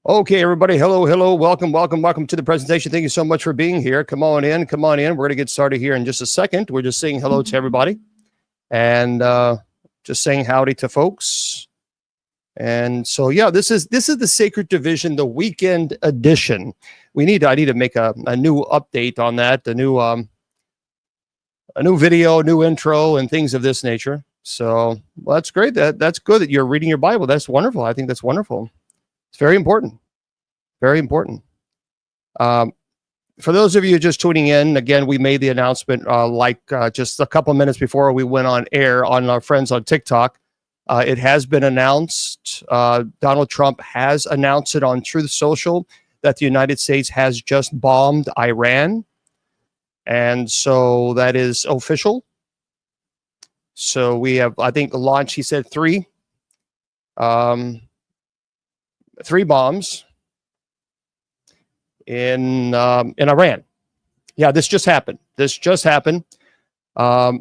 Okay, everybody. Hello, hello. Welcome to the presentation. Thank you so much for being here. Come on in. We're going to get started here in just a second. We're just saying hello to everybody and just saying howdy to folks. And so, yeah, this is the Sacred Division, the weekend edition. I need to make a new update on that, a new video, new intro, and things of this nature. So, well, that's great. That's good that you're reading your Bible. That's wonderful. I think that's wonderful. It's very important. Very important. For those of you just tuning in, again, we made the announcement just a couple minutes before we went on air on our friends on TikTok. It has been announced. Donald Trump has announced it on Truth Social that the United States has just bombed Iran. And so that is official. So we have, I think, launched, he said, three bombs in Iran. Yeah, this just happened. I'm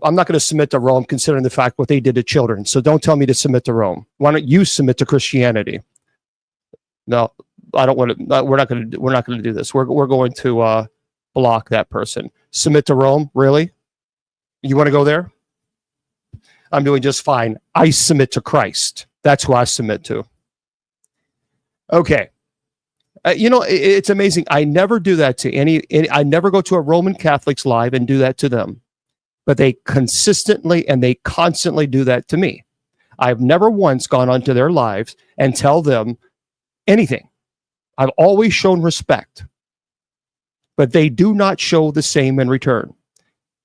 not going to submit to Rome, considering the fact what they did to children. So don't tell me to submit to Rome. Why don't you submit to Christianity? No, I don't want to. We're not going to do this. We're going to block that person. Submit to Rome? Really? You want to go there? I'm doing just fine. I submit to Christ. That's who I submit to. Okay. It's amazing. I never do that to any. I never go to a Roman Catholic's live and do that to them. But they consistently and they constantly do that to me. I've never once gone onto their lives and tell them anything. I've always shown respect. But they do not show the same in return.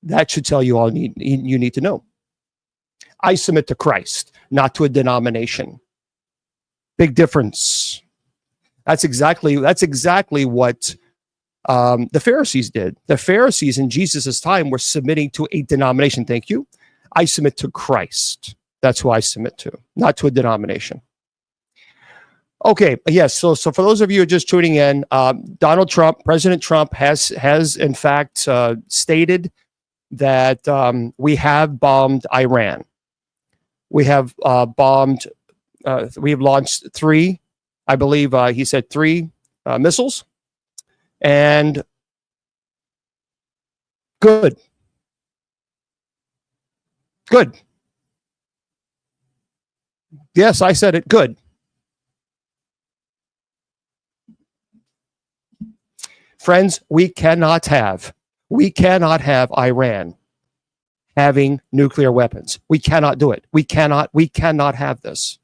That should tell you all you need to know. I submit to Christ, not to a denomination. Big difference. That's exactly what the Pharisees did. The Pharisees in Jesus' time were submitting to a denomination. Thank you. I submit to Christ. That's who I submit to, not to a denomination. Okay, yes. So for those of you who are just tuning in, President Trump has in fact stated that we have bombed Iran. We have we have launched three. I believe he said three missiles, and good. Yes, I said it. Good. Friends, we cannot have Iran having nuclear weapons. We cannot do it. We cannot have this.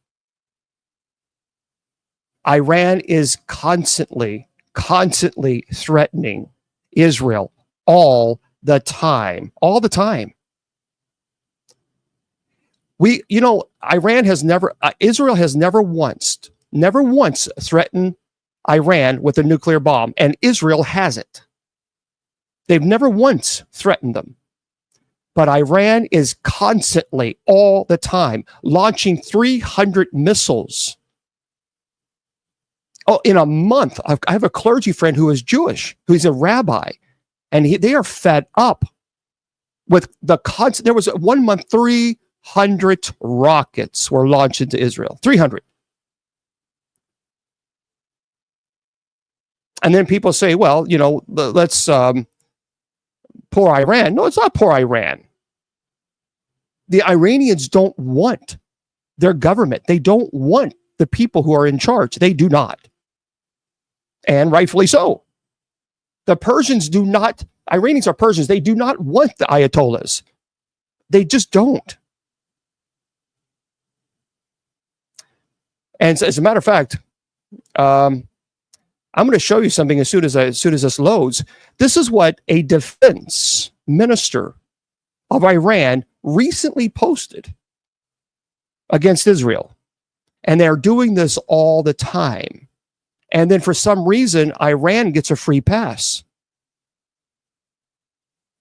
Iran is constantly threatening Israel all the time. Israel has never once threatened Iran with a nuclear bomb, and Israel hasn't. They've never once threatened them. But Iran is constantly, all the time, launching 300 missiles. Oh, in a month. I have a clergy friend who is Jewish, who's a rabbi, and they are fed up with the constant. There was 1 month, 300 rockets were launched into Israel. 300. And then people say, well, let's poor Iran. No, it's not poor Iran. The Iranians don't want their government. They don't want the people who are in charge. They do not. And rightfully so. The Persians do not, Iranians are Persians. They do not want the Ayatollahs. They just don't. And as a matter of fact, I'm going to show you something as soon as this loads. This is what a defense minister of Iran recently posted against Israel. And they're doing this all the time. And then for some reason, Iran gets a free pass.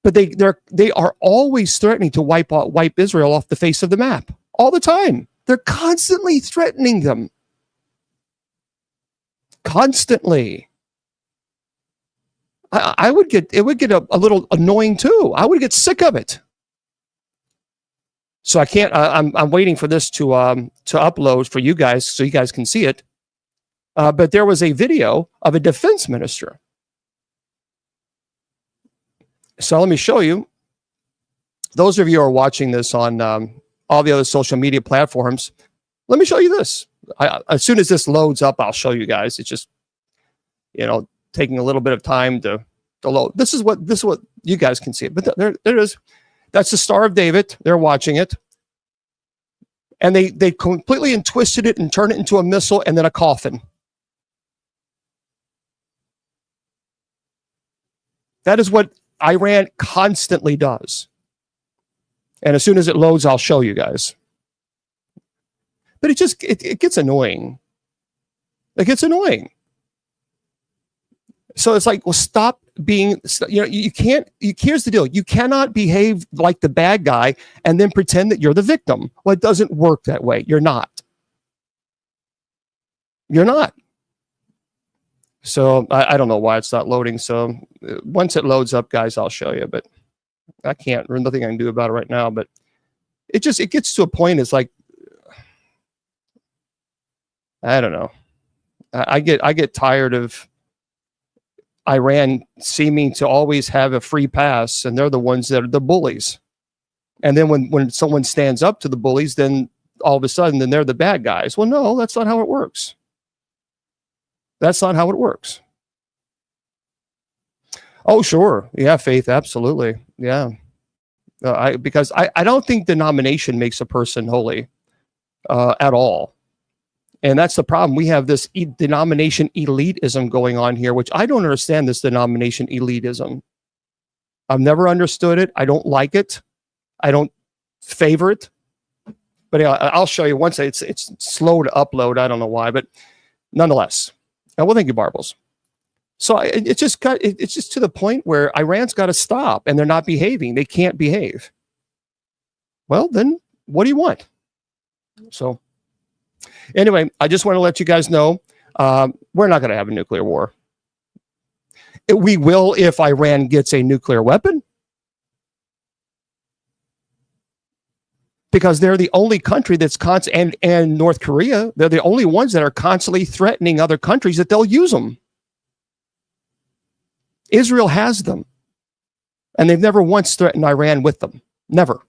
But they are always threatening to wipe Israel off the face of the map. All the time. They're constantly threatening them. Constantly. It would get a little annoying too. I would get sick of it. So I can't. I'm waiting for this to upload for you guys so you guys can see it. But there was a video of a defense minister. So let me show you. Those of you who are watching this on all the other social media platforms, let me show you this. As soon as this loads up, I'll show you guys. It's just, taking a little bit of time to load. This is what you guys can see it. But there it is. That's the Star of David. They're watching it. And they completely twisted it and turned it into a missile and then a coffin. That is what Iran constantly does. And as soon as it loads, I'll show you guys. But it gets annoying. It gets annoying. So it's like, well, stop being, you can't, here's the deal. You cannot behave like the bad guy and then pretend that you're the victim. Well, it doesn't work that way. You're not. You're not. So I don't know why it's not loading. So once it loads up, guys, I'll show you, but I can't, there's nothing I can do about it right now, but it gets to a point. It's like, I don't know. I get tired of Iran seeming to always have a free pass, and they're the ones that are the bullies. And then when someone stands up to the bullies, then all of a sudden, then they're the bad guys. Well, no, that's not how it works. That's not how it works. Oh, sure. Yeah, Faith, absolutely. Yeah. Because I don't think denomination makes a person holy at all. And that's the problem. We have this denomination elitism going on here, which I don't understand, this denomination elitism. I've never understood it. I don't like it. I don't favor it. But I'll show you once. It's slow to upload. I don't know why, but nonetheless. Well, thank you, Barbles. So it's just to the point where Iran's got to stop, and they're not behaving. They can't behave. Well, then what do you want? So anyway, I just want to let you guys know, we're not going to have a nuclear war. We will if Iran gets a nuclear weapon, because they're the only country that's and North Korea, they're the only ones that are constantly threatening other countries that they'll use them. Israel has them, and they've never once threatened Iran with them. Never.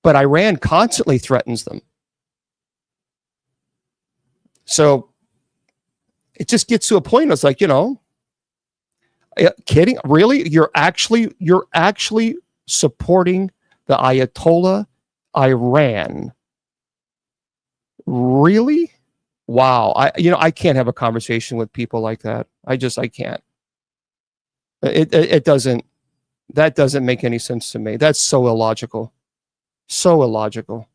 But Iran constantly threatens them. So it just gets to a point. It's like, kidding? Really? You're actually supporting the Ayatollah Iran? Really? Wow. I can't have a conversation with people like that. I can't. It doesn't, that doesn't make any sense to me. That's so illogical. So illogical.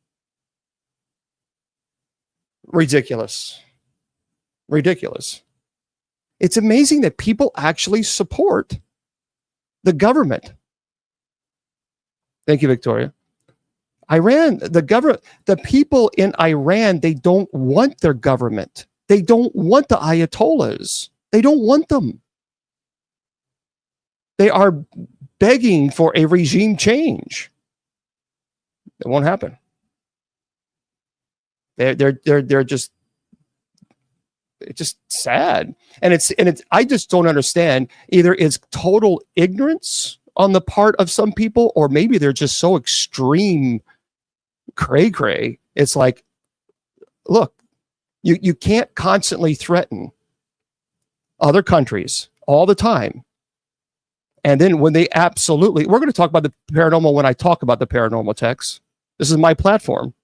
Ridiculous. It's amazing that people actually support the government. Thank you, Victoria. Iran, the people in Iran, they don't want their government. They don't want the Ayatollahs. They don't want them. They are begging for a regime change. It won't happen. They're just, it's just sad. And it's I just don't understand. Either it's total ignorance on the part of some people, or maybe they're just so extreme cray. It's like, look, you can't constantly threaten other countries all the time. And then when they absolutely, we're going to talk about the paranormal when I talk about the paranormal texts. This is my platform.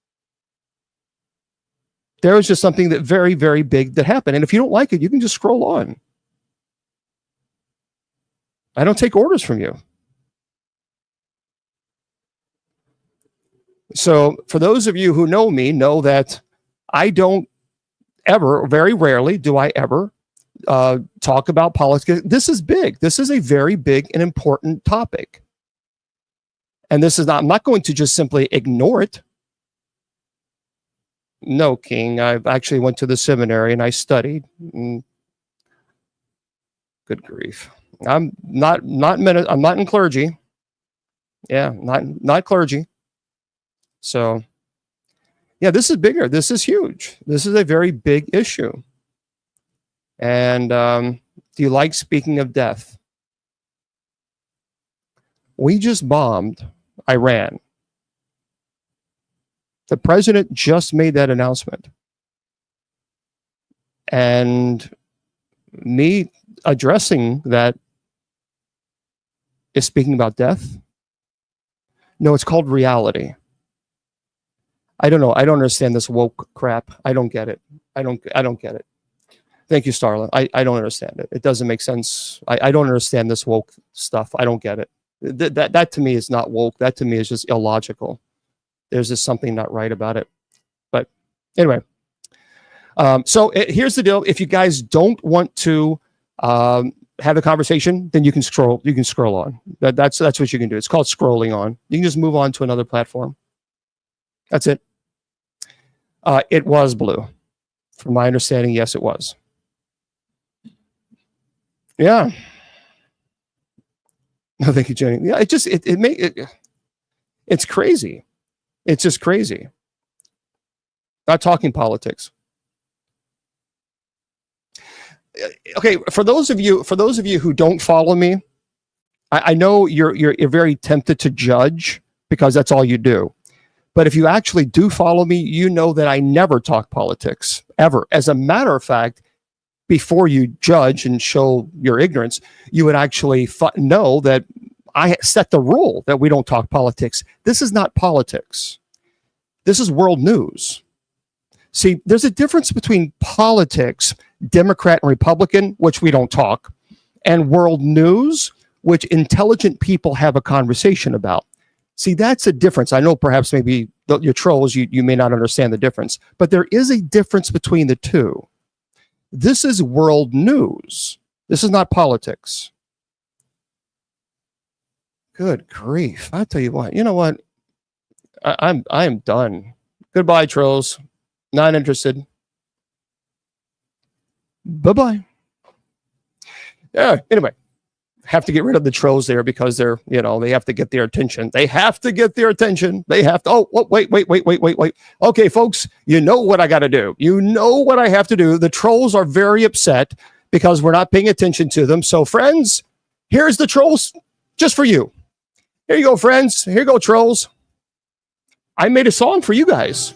There was just something that very, very big that happened. And if you don't like it, you can just scroll on. I don't take orders from you. So for those of you who know me, know that I don't ever, very rarely do I ever talk about politics. This is big. This is a very big and important topic. And this is not, I'm not going to just simply ignore it. No, King. I actually went to the seminary and I studied. Good grief. I'm not in clergy. Yeah, not clergy. So, yeah, this is bigger. This is huge. This is a very big issue. And do you like speaking of death? We just bombed Iran. The president just made that announcement. And me addressing that is speaking about death? No, it's called reality. I don't know. I don't understand this woke crap. I don't get it. I don't get it. Thank you, Starla. I don't understand it. It doesn't make sense. I don't understand this woke stuff. I don't get it. That to me is not woke. That to me is just illogical. There's just something not right about it. But anyway, here's the deal. If you guys don't want to have a conversation, then you can scroll. You can scroll on. That's what you can do. It's called scrolling on. You can just move on to another platform. That's it. It was blue. From my understanding, yes, it was. Yeah. No, thank you, Jenny. Yeah, it's crazy. It's just crazy. Not talking politics. Okay, for those of you who don't follow me, I know you're very tempted to judge because that's all you do. But if you actually do follow me, you know that I never talk politics, ever. As a matter of fact, before you judge and show your ignorance, you would actually know that I set the rule that we don't talk politics. This is not politics. This is world news. See, there's a difference between politics, Democrat and Republican, which we don't talk, and world news, which intelligent people have a conversation about. See, that's a difference. I know perhaps maybe your trolls, you may not understand the difference, but there is a difference between the two. This is world news. This is not politics. Good grief. I tell you what, you know what? I am done. Goodbye, trolls. Not interested. Bye-bye. Yeah, anyway. Have to get rid of the trolls there because they're, they have to get their attention. They have to get their attention. They have to, wait. Okay, folks, you know what I got to do. You know what I have to do. The trolls are very upset because we're not paying attention to them. So friends, here's the trolls just for you. Here you go, friends. Here you go, trolls. I made a song for you guys.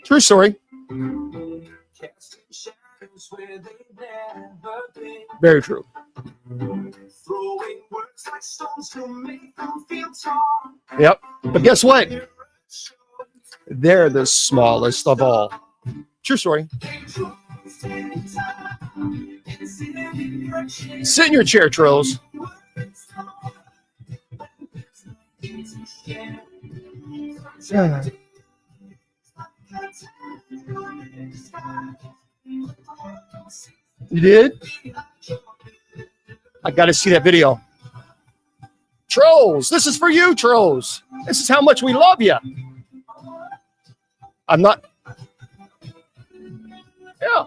True story. Very true. Yep. But guess what? They're the smallest of all. True story. Sit in your chair, trolls. Yeah. You did? I got to see that video. Trolls, this is for you, trolls. This is how much we love you. I'm not. Yeah.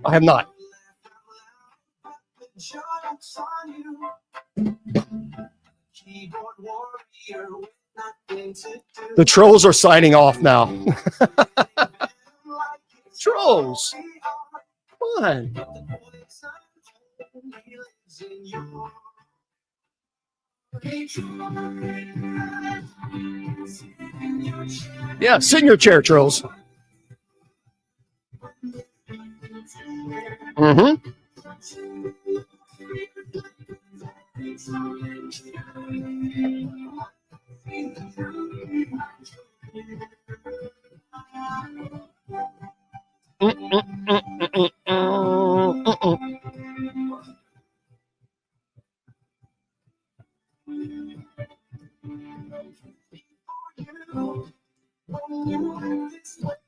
I have not. The trolls are signing off now. Trolls. Come on. Yeah, sit in your chair, trolls. Mm-hmm.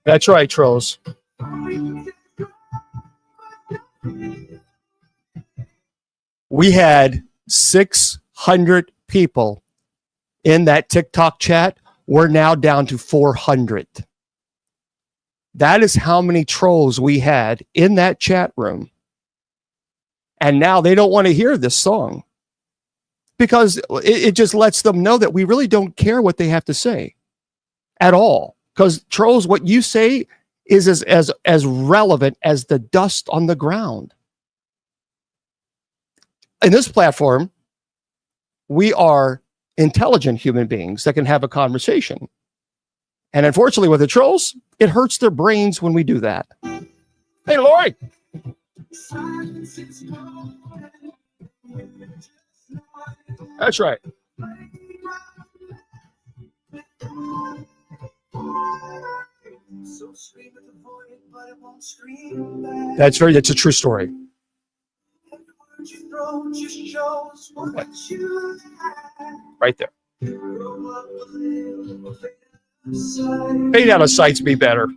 That's right, trolls. We had 600 people in that TikTok chat. We're now down to 400. That is how many trolls we had in that chat room. And now they don't want to hear this song because it just lets them know that we really don't care what they have to say at all. Because trolls, what you say is as relevant as the dust on the ground. In this platform, we are intelligent human beings that can have a conversation. And unfortunately, with the trolls, it hurts their brains when we do that. Hey, Lori. That's right. That's a true story. Right there. Fade out of sight's be better.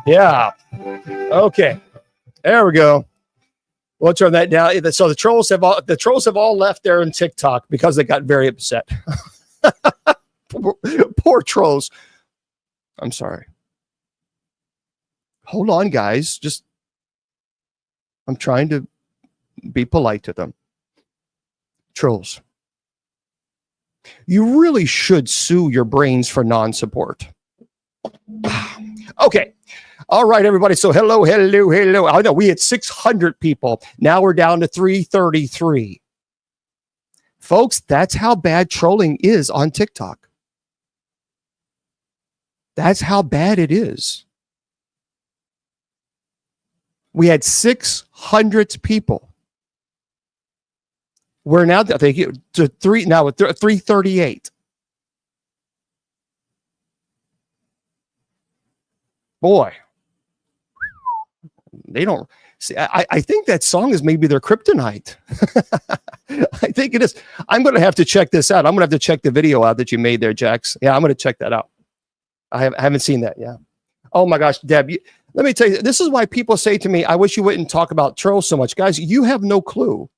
Yeah. Okay. There we go. We'll turn that down. So the trolls have all left there in TikTok because they got very upset. Poor trolls. I'm sorry. Hold on, guys. I'm trying to be polite to them. Trolls. You really should sue your brains for non-support. Okay. All right, everybody. So hello. I know we had 600 people. Now we're down to 333. Folks, that's how bad trolling is on TikTok. That's how bad it is. We had 600 people. We're now, thank you, to 338. Boy, they don't see. I think that song is maybe their kryptonite. I think it is. I'm going to have to check this out. I'm going to have to check the video out that you made there, Jax. Yeah, I'm going to check that out. I haven't seen that. Yeah. Oh my gosh, Deb. Let me tell you, this is why people say to me, I wish you wouldn't talk about trolls so much. Guys, you have no clue.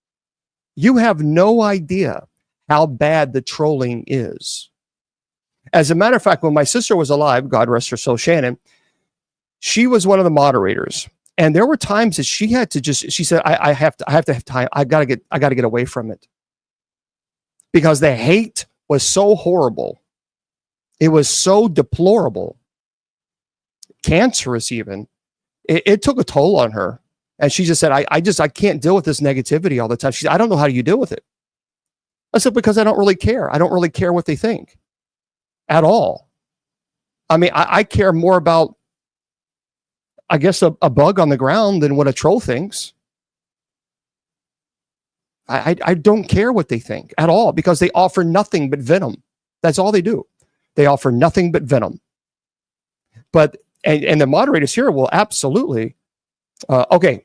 You have no idea how bad the trolling is. As a matter of fact, when my sister was alive, God rest her soul, Shannon, she was one of the moderators. And there were times that she had to she said, I have to have time. I gotta get away from it. Because the hate was so horrible. It was so deplorable. Cancerous even. It took a toll on her. And she just said, I can't deal with this negativity all the time. She said, I don't know how you deal with it. I said, because I don't really care. I don't really care what they think at all. I mean, I care more about, I guess, a bug on the ground than what a troll thinks. I don't care what they think at all because they offer nothing but venom. That's all they do. They offer nothing but venom. But, and the moderators here will absolutely, okay.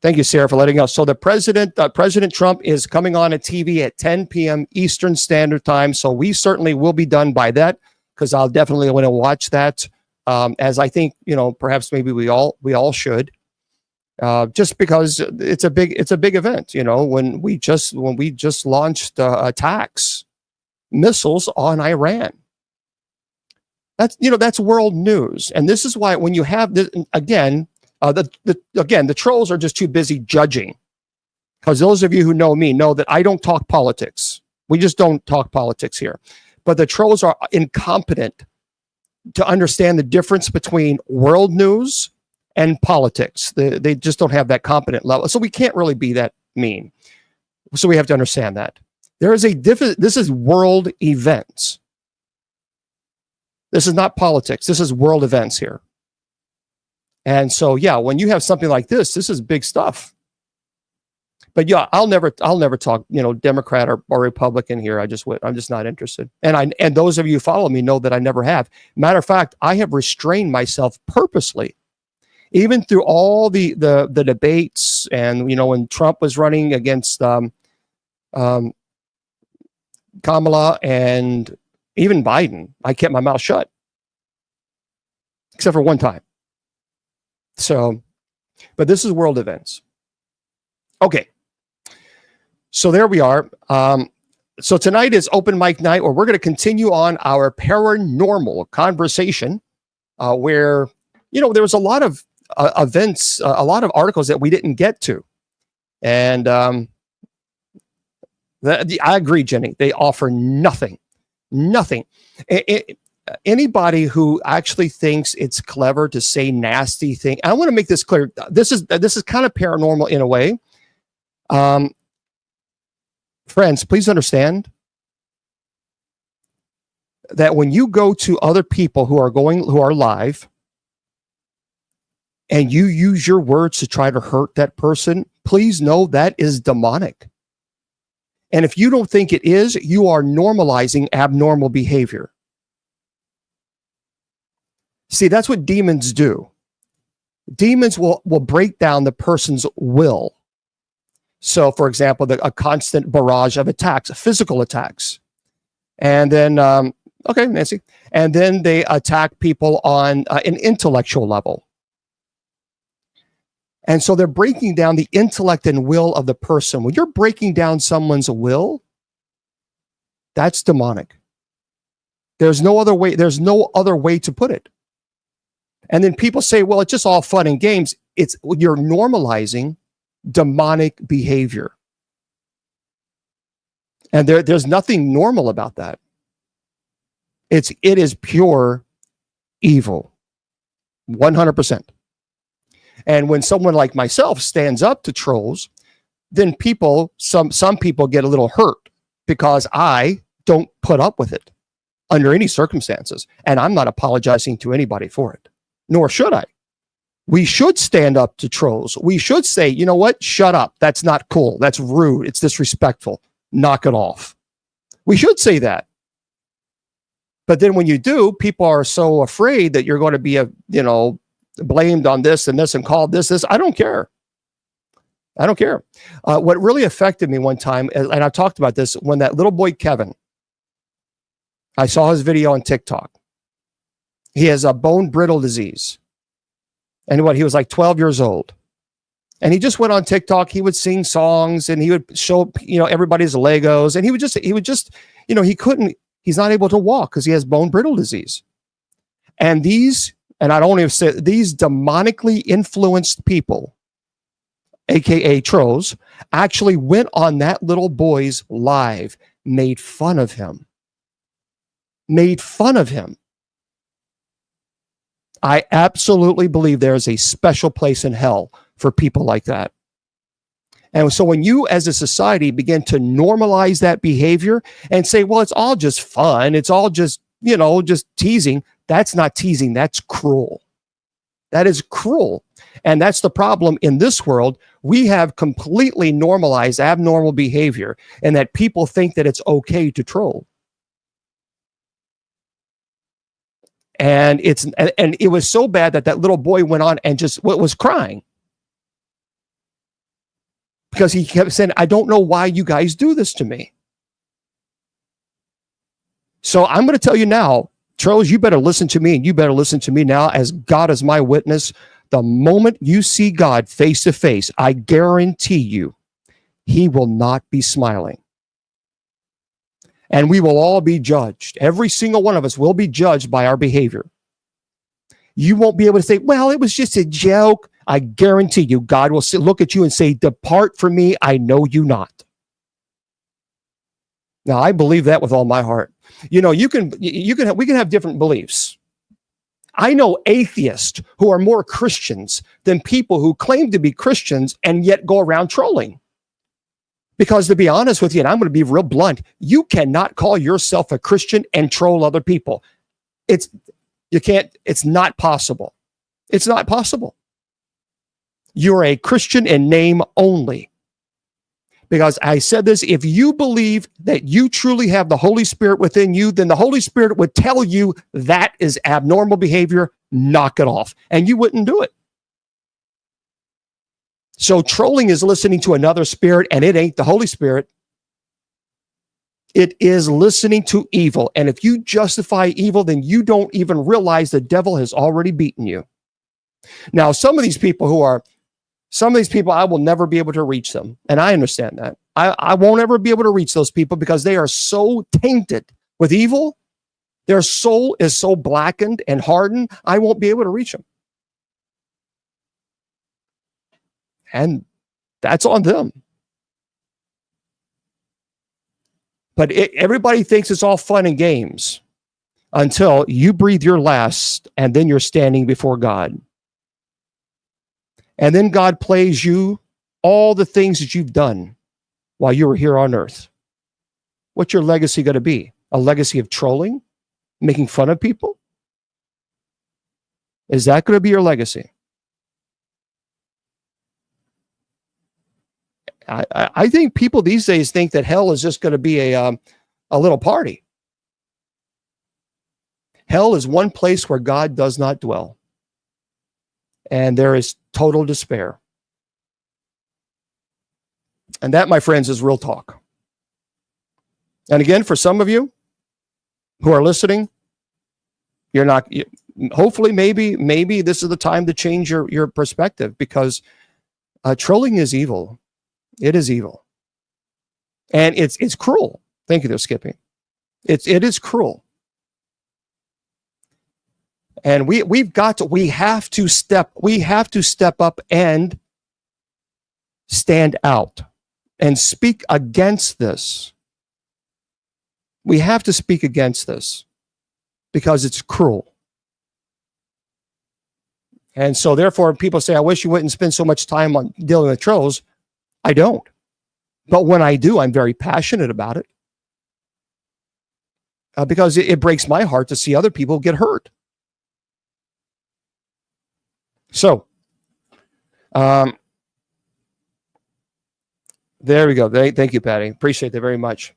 Thank you, Sarah, for letting us. So the President Trump is coming on at TV at 10 p.m. Eastern Standard Time. So we certainly will be done by that because I'll definitely want to watch that. As I think, perhaps maybe we all should, just because it's a big event. When we just launched attacks, missiles on Iran. That's world news, and this is why when you have this again. The trolls are just too busy judging, because those of you who know me know that I don't talk politics. We just don't talk politics here. But the trolls are incompetent to understand the difference between world news and politics. They just don't have that competent level. So we can't really be that mean. So we have to understand that. There is a difference. This is world events. This is not politics. This is world events here. And so, yeah, when you have something like this is big stuff. But yeah, I'll never talk, Democrat or Republican here. I'm just not interested. And those of you who follow me know that I never have. Matter of fact, I have restrained myself purposely, even through all the debates and, when Trump was running against Kamala and even Biden, I kept my mouth shut, except for one time. So, but this is world events. Okay. So there we are. So tonight is open mic night where we're going to continue on our paranormal conversation where, there was a lot of events, a lot of articles that we didn't get to. And I agree, Jenny. They offer nothing. Anybody who actually thinks it's clever to say nasty things, I want to make this clear. This is kind of paranormal in a way. Friends, please understand that when you go to other people who are live, and you use your words to try to hurt that person, please know that is demonic. And if you don't think it is, you are normalizing abnormal behavior. See, that's what demons do. Demons will break down the person's will. So, for example, a constant barrage of attacks, physical attacks. And then, okay, Nancy. And then they attack people on an intellectual level. And so they're breaking down the intellect and will of the person. When you're breaking down someone's will, that's demonic. There's no other way to put it. And then people say, well, it's just all fun and games. You're normalizing demonic behavior. And there's nothing normal about that. It is pure evil. 100%. And when someone like myself stands up to trolls, then some people get a little hurt because I don't put up with it under any circumstances. And I'm not apologizing to anybody for it, nor should I. We should stand up to trolls. We should say, you know what? Shut up. That's not cool. That's rude. It's disrespectful. Knock it off. We should say that. But then when you do, people are so afraid that you're going to be blamed on this and this and called this. I don't care. What really affected me one time, and I've talked about this, when that little boy, Kevin, I saw his video on TikTok. He has a bone brittle disease. And he was like 12 years old. And he just went on TikTok. He would sing songs and he would show, everybody's Legos. And he's not able to walk because he has bone brittle disease. And I don't even say these demonically influenced people, AKA trolls, actually went on that little boy's live, made fun of him. I absolutely believe there is a special place in hell for people like that. And so when you as a society begin to normalize that behavior and say, well, it's all just fun, it's all just, just teasing, that's not teasing, that's cruel. That is cruel. And that's the problem in this world. We have completely normalized abnormal behavior and that people think that it's okay to troll. And it was so bad that little boy went on and just was crying. Because he kept saying, I don't know why you guys do this to me. So I'm going to tell you now, trolls, you better listen to me, and you better listen to me now as God is my witness. The moment you see God face to face, I guarantee you, he will not be smiling. And we will all be judged. Every single one of us will be judged by our behavior. You won't be able to say, well, it was just a joke. I guarantee you, God will look at you and say, depart from me, I know you not. Now, I believe that with all my heart. We can have different beliefs. I know atheists who are more Christians than people who claim to be Christians and yet go around trolling. Because to be honest with you, and I'm going to be real blunt, you cannot call yourself a Christian and troll other people. It's not possible. It's not possible. You're a Christian in name only. Because I said this, if you believe that you truly have the Holy Spirit within you, then the Holy Spirit would tell you that is abnormal behavior, knock it off. And you wouldn't do it. So trolling is listening to another spirit, and it ain't the Holy Spirit. It is listening to evil. And if you justify evil, then you don't even realize the devil has already beaten you. Now, some of these people, I will never be able to reach them. And I understand that. I won't ever be able to reach those people because they are so tainted with evil. Their soul is so blackened and hardened, I won't be able to reach them. And that's on them. But everybody thinks it's all fun and games until you breathe your last, and then you're standing before God. And then God plays you all the things that you've done while you were here on earth. What's your legacy going to be? A legacy of trolling? Making fun of people? Is that going to be your legacy? I think people these days think that hell is just going to be a little party. Hell is one place where God does not dwell. And there is total despair. And that, my friends, is real talk. And again, for some of you who are listening, you're not, hopefully, maybe this is the time to change your perspective, because trolling is evil. It is evil. And it's cruel. Thank you there, Skippy. It is cruel. And we have to step up and stand out and speak against this. We have to speak against this because it's cruel. And so therefore people say, I wish you wouldn't spend so much time on dealing with trolls. I don't. But when I do, I'm very passionate about it. Because it breaks my heart to see other people get hurt. So, there we go. Thank you, Patty. Appreciate that very much.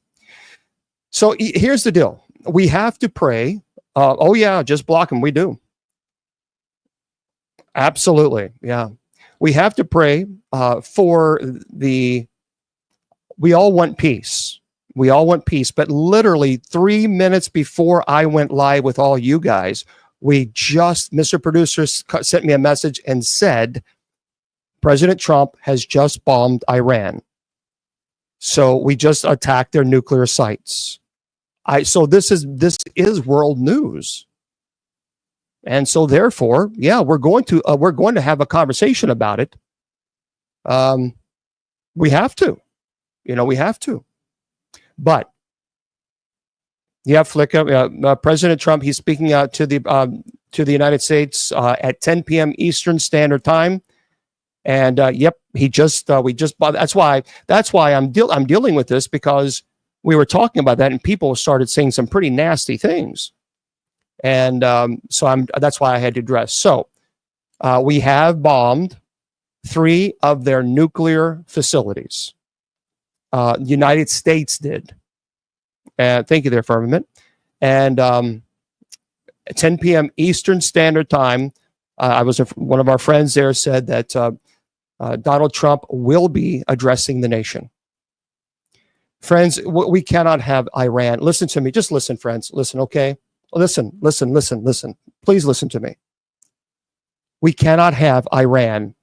So here's the deal. We have to pray. Oh yeah, just block them. We do. Absolutely. Yeah. We have to pray for we all want peace. We all want peace. But literally 3 minutes before I went live with all you guys, Mr. Producer sent me a message and said, President Trump has just bombed Iran. So we just attacked their nuclear sites. So this is world news. And so therefore, yeah, we're going to have a conversation about it. We have to, we have to. But yeah, Flicka, President Trump, he's speaking out to the United States at 10 p.m. Eastern Standard Time. And yep, we just that's why I'm dealing with this, because we were talking about that and people started saying some pretty nasty things. And so that's why I had to address. So we have bombed 3 of their nuclear facilities. The United States did. Thank you there, Firmament. And at 10 p.m. Eastern Standard Time, one of our friends there said that Donald Trump will be addressing the nation. Friends, we cannot have Iran. Listen to me. Just listen, friends. Listen, okay? Listen. Please listen to me. We cannot have Iran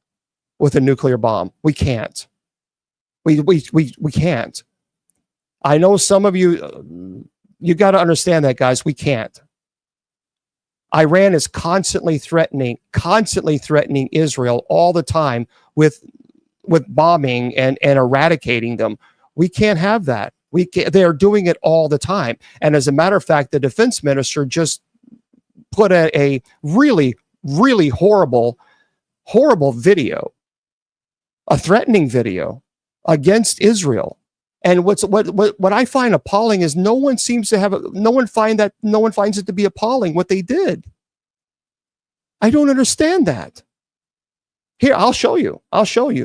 with a nuclear bomb. We can't. We can't. I know some of you got to understand that, guys. We can't. Iran is constantly threatening Israel all the time with bombing and eradicating them. We can't have that. They are doing it all the time. And as a matter of fact, the defense minister just put a really, really horrible video, a threatening video against Israel. And what I find appalling is no one finds it to be appalling what they did. I don't understand that. Here, I'll show you.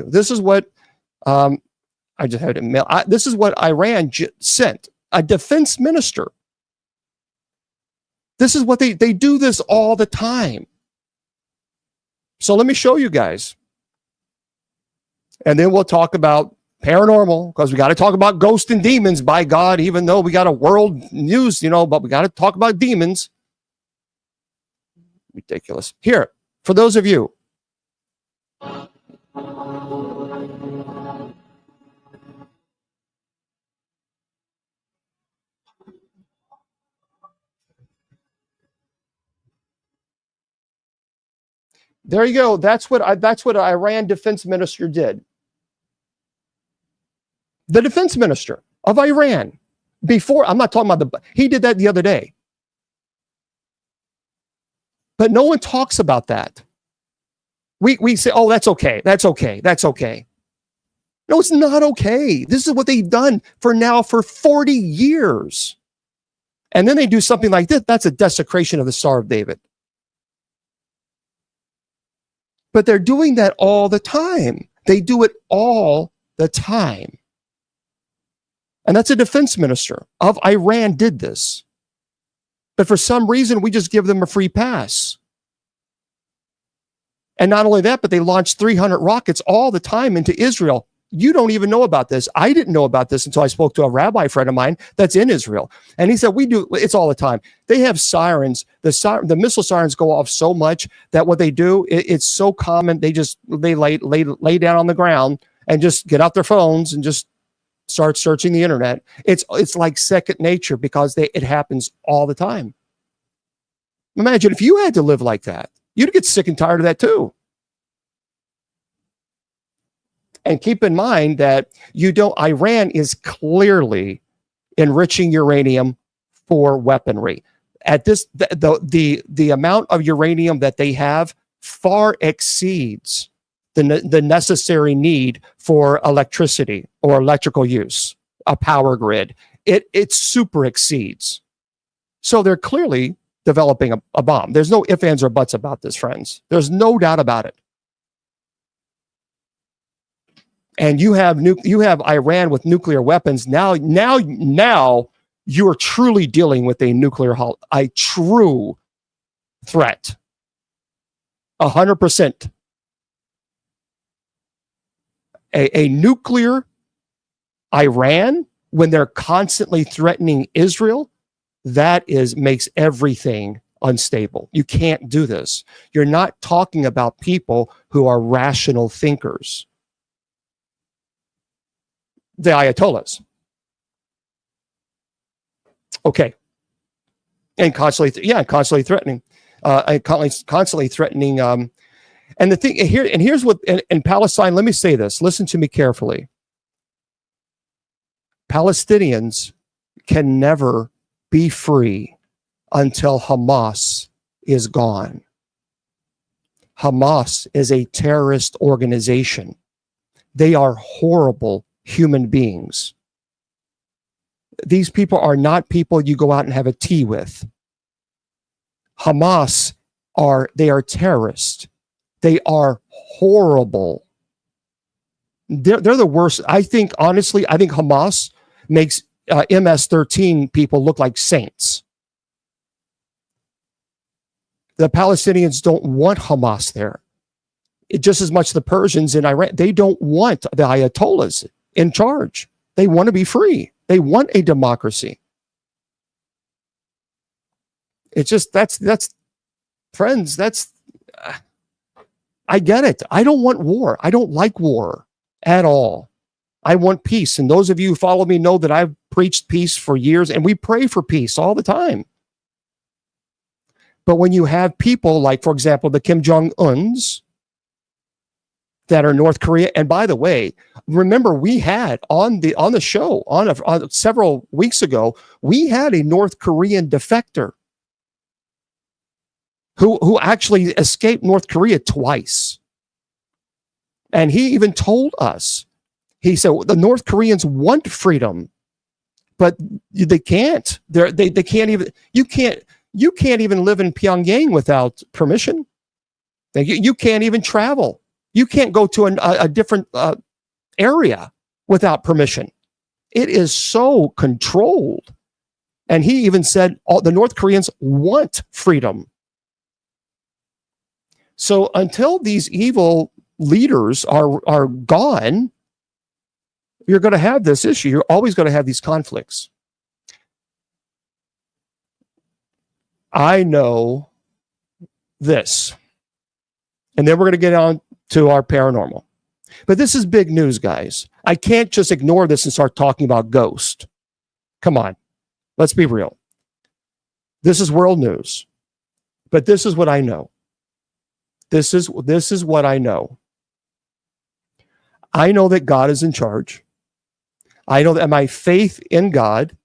This is what I just had to mail. This is what Iran sent a defense minister. This is what they do this all the time. So let me show you guys, and then we'll talk about paranormal, because we got to talk about ghosts and demons, by God, even though we got a world news, but we got to talk about demons. Ridiculous. Here, for those of you. There you go. That's what Iran defense minister did. The defense minister of Iran. Before, I'm not talking about he did that the other day. But no one talks about that. We say, oh, that's okay. That's okay. That's okay. No, it's not okay. This is what they've done for 40 years. And then they do something like this. That's a desecration of the Star of David. But they're doing that all the time. They do it all the time. And that's a defense minister of Iran did this. But for some reason, we just give them a free pass. And not only that, but they launched 300 rockets all the time into Israel. You don't even know about this. I didn't know about this until I spoke to a rabbi friend of mine that's in Israel. And he said, we do, it's all the time. They have sirens. The missile sirens go off so much that what they do, it's so common. They lay down on the ground and just get out their phones and just start searching the internet. It's like second nature because it happens all the time. Imagine if you had to live like that. You'd get sick and tired of that too. And keep in mind that Iran is clearly enriching uranium for weaponry. At this, the amount of uranium that they have far exceeds the necessary need for electricity or electrical use, a power grid. It super exceeds. So they're clearly developing a bomb. There's no ifs, ands, or buts about this, friends. There's no doubt about it. And you have Iran with nuclear weapons. Now you are truly dealing with a true threat. 100%. A nuclear Iran, when they're constantly threatening Israel, that makes everything unstable. You can't do this. You're not talking about people who are rational thinkers. The Ayatollahs. Okay. And constantly threatening. Constantly threatening. And the thing here, and here's what in Palestine, let me say this. Listen to me carefully. Palestinians can never be free until Hamas is gone. Hamas is a terrorist organization. They are horrible human beings. These people are not people you go out and have a tea with. Hamas they are terrorists. They are horrible. They're the worst. Honestly, I think Hamas makes MS-13 people look like saints. The Palestinians don't want Hamas there. Just as much the Persians in Iran, they don't want the Ayatollahs in charge. They want to be free. They want a democracy. It's just, that's friends, I get it. I don't want war. I don't like war at all. I want peace. And those of you who follow me know that I've preached peace for years, and we pray for peace all the time. But when you have people like, for example, the Kim Jong-uns that are North Korea, and by the way, remember we had on the show on several weeks ago, we had a North Korean defector who actually escaped North Korea twice. And he even told us, he said, the North Koreans want freedom, but they can't. They can't even, you can't even live in Pyongyang without permission. You can't even travel. You can't go to a different area without permission. It is so controlled. And he even said the North Koreans want freedom. So until these evil leaders are gone, you're going to have this issue. You're always going to have these conflicts. I know this. And then we're going to get on to our paranormal. But this is big news, guys. I can't just ignore this and start talking about ghosts. Come on. Let's be real. This is world news. But this is what I know. This is what I know. I know that God is in charge. I know that my faith in God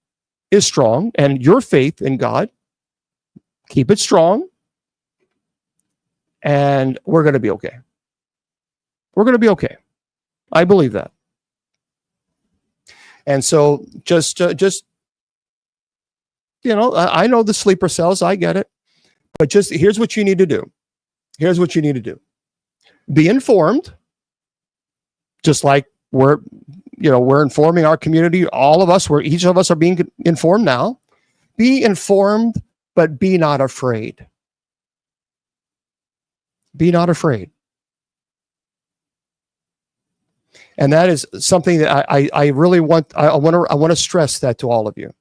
is strong, and your faith in God, keep it strong, and we're going to be okay. We're going to be okay. I believe that. And so just I know the sleeper cells, I get it, but just here's what you need to do. Here's what you need to do. Be informed, just like we're informing our community. All of us, each of us are being informed now. Be informed, but be not afraid. Be not afraid. And that is something that I really want. I want to stress that to all of you,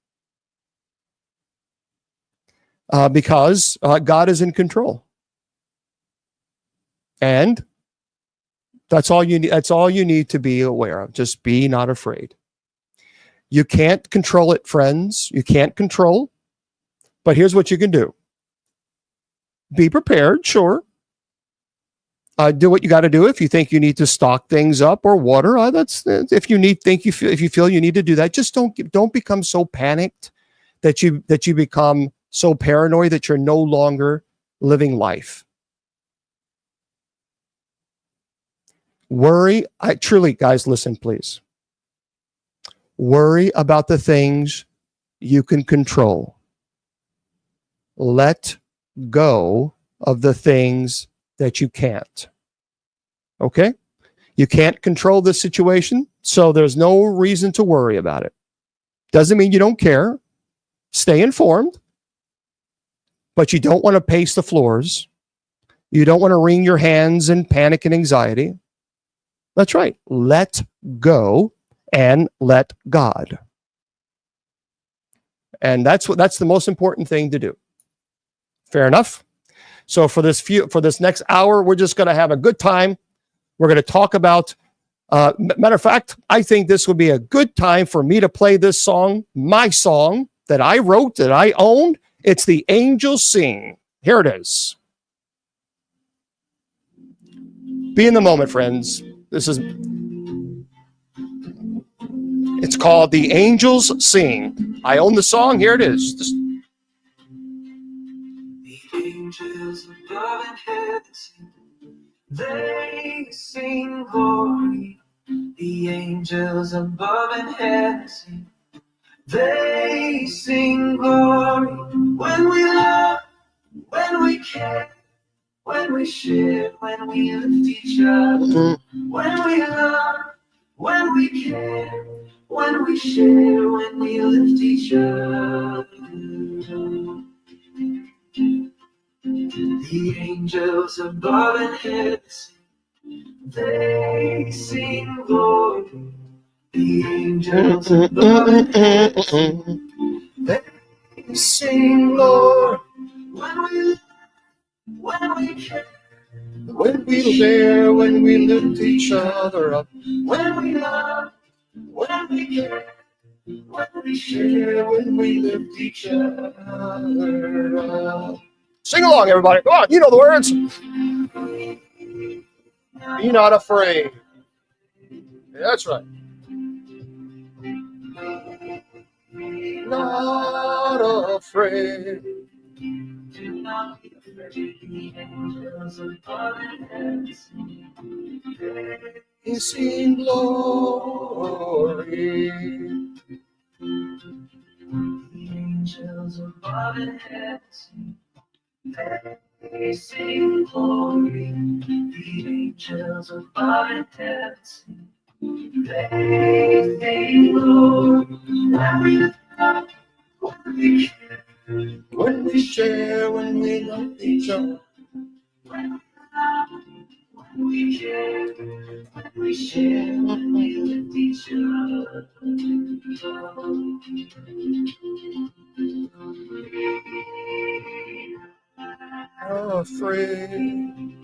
because God is in control, and that's all you need. That's all you need to be aware of. Just be not afraid. You can't control it, friends. You can't control. But here's what you can do. Be prepared, sure. Do what you got to do. If you think you need to stock things up or water, if you feel you need to do that. Just don't become so panicked that you become so paranoid that you're no longer living life. Worry. Truly, guys, listen, please. Worry about the things you can control. Let go of the things that you can't. Okay? You can't control the situation, so there's no reason to worry about it. Doesn't mean you don't care. Stay informed, but you don't want to pace the floors. You don't want to wring your hands in panic and anxiety. That's right. Let go and let God. And that's the most important thing to do. Fair enough? So for this next hour, we're just going to have a good time. We're going to talk about, matter of fact, I think this would be a good time for me to play this song, my song that I wrote, that I own. It's The Angels Sing. Here it is. Be in the moment, friends. It's called The Angels Sing. I own the song. Here it is. The angels above and heaven sing. They sing glory. The angels above and heaven sing. They sing glory. When we love, when we care, when we share, when we lift each other. When we love, when we care, when we share, when we lift each other. The angels above and heaven sing. They sing glory. The angels above and heaven sing. They sing glory. When we love, when we care, when we share, when we lift each other up. When we love, when we care, when we share, when we lift each other up. Sing along, everybody. Come on, you know the words. Be not afraid. That's right. Not afraid. Do not be afraid. The angels above and heaven sing. They sing glory. The angels above and heaven sing. They sing glory. The angels above and heaven sing. They sing glory. When we love, when we care, when we share, when we love each other. When we love, when we care, when we share, when we lift each other. Afraid.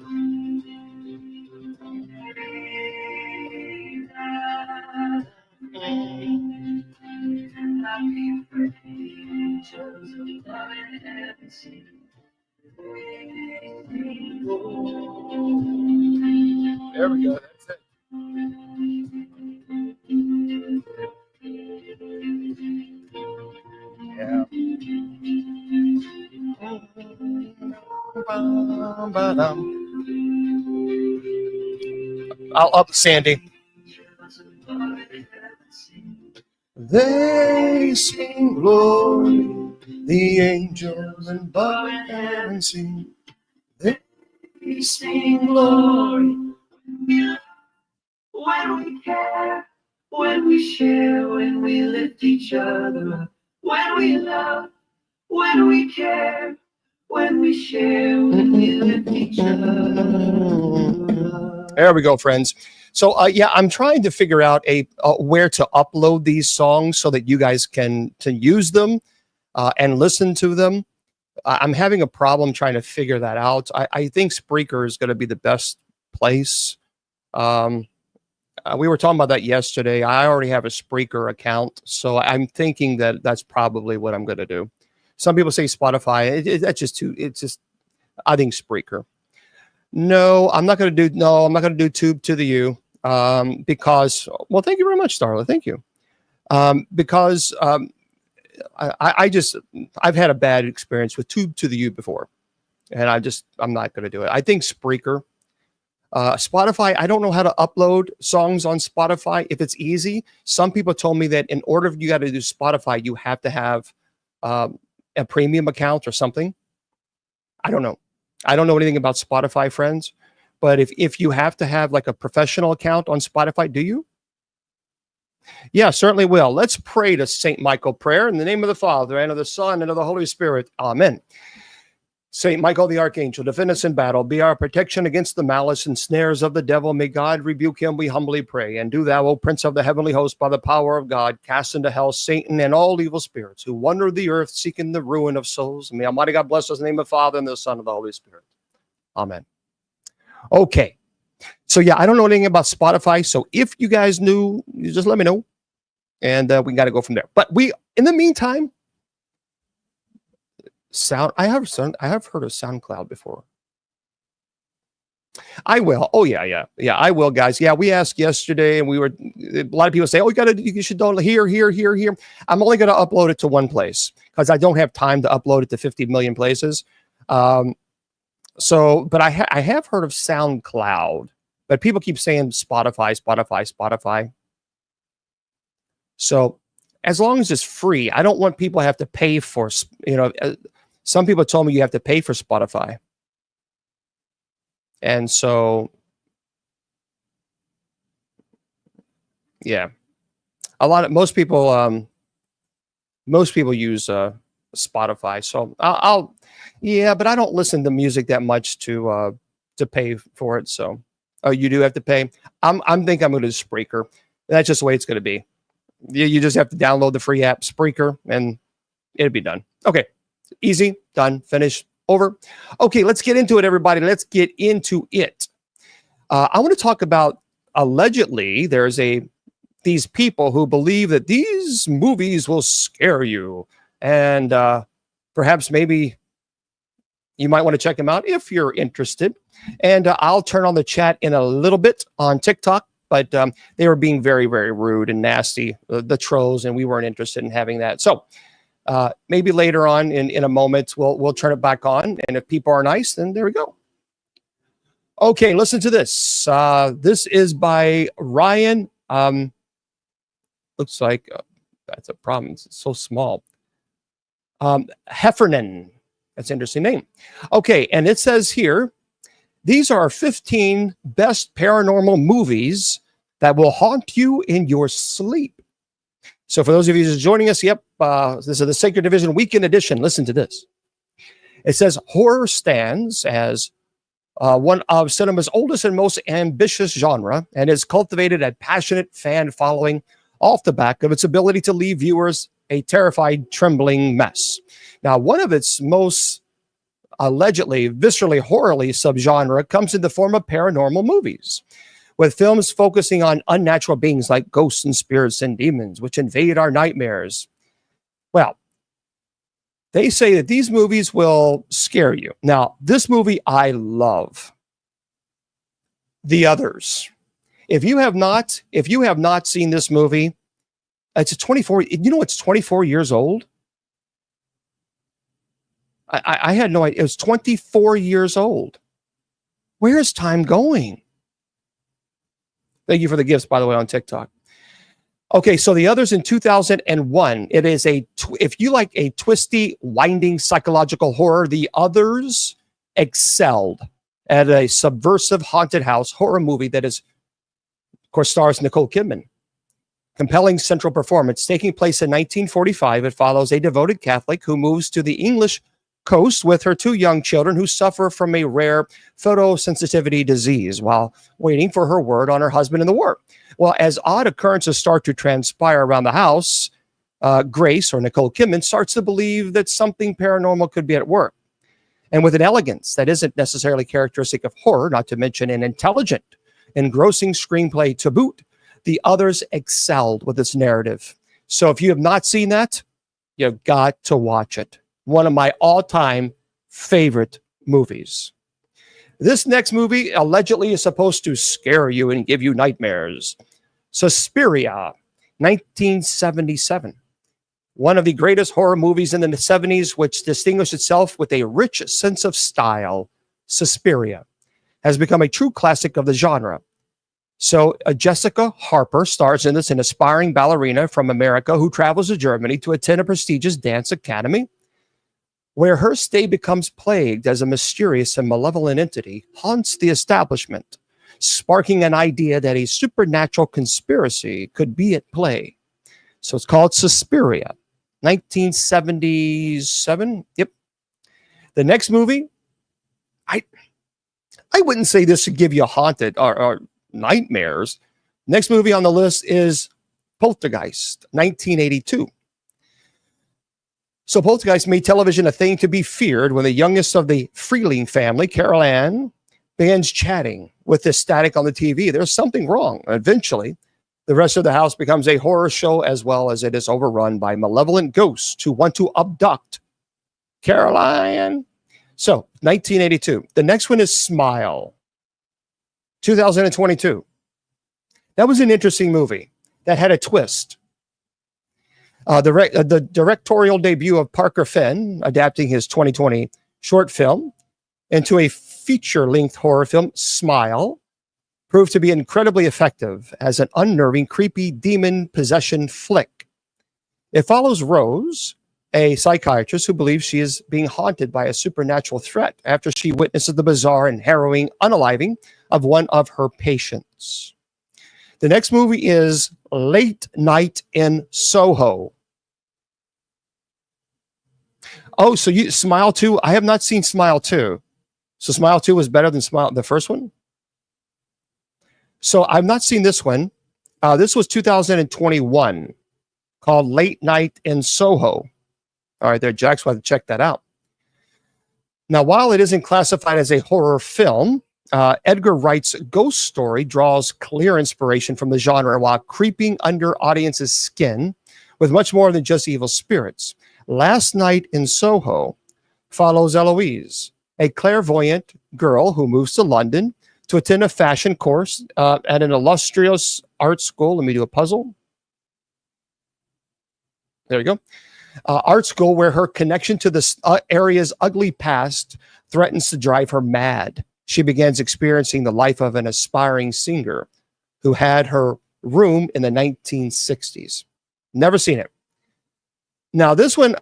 There we go. That's it. Yeah. I'll up Sandy. They sing glory, the angels and by heaven sing. They sing glory. When we care, when we share, when we lift each other up, when we love, when we care, when we share, when we lift each other up. There we go, friends. So yeah, I'm trying to figure out where to upload these songs so that you guys can use them and listen to them. I'm having a problem trying to figure that out. I think Spreaker is going to be the best place. We were talking about that yesterday. I already have a Spreaker account, so I'm thinking that that's probably what I'm going to do. Some people say Spotify. That's just too. It's just. I think Spreaker. No, I'm not going to do. No, I'm not going to do Tube to the U. Because. Well, thank you very much, Starla. Thank you. Because I've had a bad experience with Tube to the U before, and I'm not going to do it. I think Spreaker. Spotify, I don't know how to upload songs on Spotify. If it's easy, some people told me that in order you got to do Spotify, you have to have a premium account or something. I don't know. I don't know anything about Spotify, friends. But if you have to have like a professional account on Spotify, do you? Yeah, certainly will. Let's pray to St. Michael prayer in the name of the Father and of the Son and of the Holy Spirit. Amen. Saint Michael the Archangel, defend us in battle, be our protection against the malice and snares of the devil. May God rebuke him, we humbly pray. And do thou, O Prince of the heavenly host, by the power of God, cast into hell Satan and all evil spirits who wander the earth seeking the ruin of souls. And may Almighty God bless us in the name of the Father and the Son and the Holy Spirit. Amen. Okay. So yeah, I don't know anything about Spotify. So if you guys knew, you just let me know. And we got to go from there. But in the meantime, I have heard of SoundCloud before. I will. Oh yeah. I will, guys. Yeah, we asked yesterday, and a lot of people say, "Oh, you should download here." I'm only going to upload it to one place because I don't have time to upload it to 50 million places. But I have heard of SoundCloud, but people keep saying Spotify. So as long as it's free, I don't want people to have to pay for, some people told me you have to pay for Spotify. And so, yeah, most people use Spotify. So but I don't listen to music that much to pay for it. So, you do have to pay. I'm going to do Spreaker. That's just the way it's going to be. You just have to download the free app Spreaker and it'll be done. Okay. Easy, done, finished, over. Okay, let's get into it, everybody. Let's get into it. I want to talk about, allegedly, there's these people who believe that these movies will scare you. And perhaps maybe you might want to check them out if you're interested. And I'll turn on the chat in a little bit on TikTok. But they were being very, very rude and nasty, the trolls, and we weren't interested in having that. So maybe later on in a moment, we'll turn it back on. And if people are nice, then there we go. Okay, listen to this. This is by Ryan. Looks like that's a problem. It's so small. Heffernan. That's an interesting name. Okay, and it says here, these are 15 best paranormal movies that will haunt you in your sleep. So for those of you who's joining us, this is the Sacred Division Weekend Edition. Listen to this. It says, horror stands as one of cinema's oldest and most ambitious genre and has cultivated a passionate fan following off the back of its ability to leave viewers a terrified, trembling mess. Now, one of its most allegedly, viscerally, horrorly subgenre comes in the form of paranormal movies, with films focusing on unnatural beings like ghosts and spirits and demons, which invade our nightmares. Well, They say that these movies will scare you. Now, this movie I love. The Others. If you have not seen this movie, it's a 24, you know, it's 24 years old. I had no idea. It was 24 years old. Where is time going? Thank you for the gifts, by the way, on TikTok. Okay, so The Others in 2001. It is if you like a twisty, winding psychological horror, The Others excelled at a subversive haunted house horror movie that is, of course, stars Nicole Kidman. Compelling central performance. Taking place in 1945, it follows a devoted Catholic who moves to the English coast with her two young children who suffer from a rare photosensitivity disease while waiting for her word on her husband in the war. Well, as odd occurrences start to transpire around the house, Grace, or Nicole Kidman, starts to believe that something paranormal could be at work. And with an elegance that isn't necessarily characteristic of horror, not to mention an intelligent, engrossing screenplay to boot, The Others excelled with its narrative. So if you have not seen that, you've got to watch it. One of my all-time favorite movies. This next movie allegedly is supposed to scare you and give you nightmares. Suspiria, 1977. One of the greatest horror movies in the 70s, which distinguished itself with a rich sense of style. Suspiria has become a true classic of the genre. So Jessica Harper stars in this, an aspiring ballerina from America who travels to Germany to attend a prestigious dance academy, where her stay becomes plagued as a mysterious and malevolent entity haunts the establishment, sparking an idea that a supernatural conspiracy could be at play. So it's called Suspiria, 1977. Yep. The next movie, I wouldn't say this would give you haunted or nightmares. Next movie on the list is Poltergeist, 1982. So Poltergeist made television a thing to be feared when the youngest of the Freeling family, Carol Ann, begins chatting with the static on the TV. There's something wrong. Eventually, the rest of the house becomes a horror show, as well as it is overrun by malevolent ghosts who want to abduct Caroline. So 1982. The next one is Smile, 2022. That was an interesting movie that had a twist. The directorial debut of Parker Finn, adapting his 2020 short film into a feature-length horror film, Smile, proved to be incredibly effective as an unnerving, creepy demon possession flick. It follows Rose, a psychiatrist who believes she is being haunted by a supernatural threat after she witnesses the bizarre and harrowing unaliving of one of her patients. The next movie is Late Night in Soho. Oh, so Smile 2? I have not seen Smile 2. So Smile 2 was better than the first one? So I've not seen this one. This was 2021, called Late Night in Soho. All right, there, Jack's going to check that out. Now, while it isn't classified as a horror film, Edgar Wright's Ghost Story draws clear inspiration from the genre while creeping under audiences' skin with much more than just evil spirits. Last Night in Soho follows Eloise, a clairvoyant girl who moves to London to attend a fashion course at an illustrious art school. Let me do a puzzle. There you go. Art school where her connection to this area's ugly past threatens to drive her mad. She begins experiencing the life of an aspiring singer who had her room in the 1960s. Never seen it. Now, this one,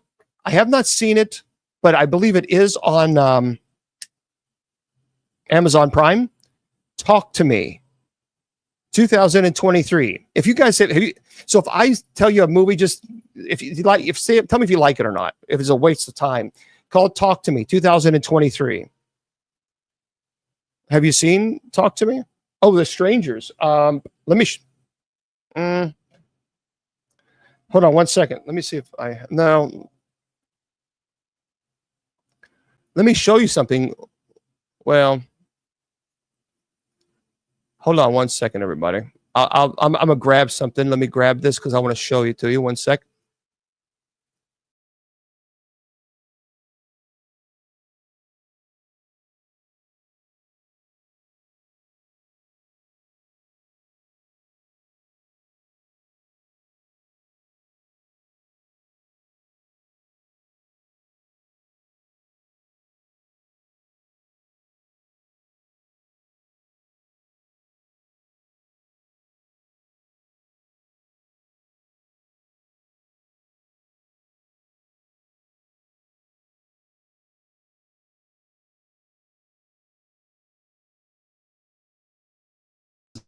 I have not seen it, but I believe it is on Amazon Prime. Talk to Me, 2023. If you guys have so if I tell you a movie, just if you like, tell me if you like it or not. If it's a waste of time, called Talk to Me, 2023. Have you seen Talk to Me? Oh, The Strangers. Let me. Hold on one second. Let me see if no. Let me show you something. Well, hold on one second, everybody. I'm gonna grab something. Let me grab this because I want to show you to you. One sec.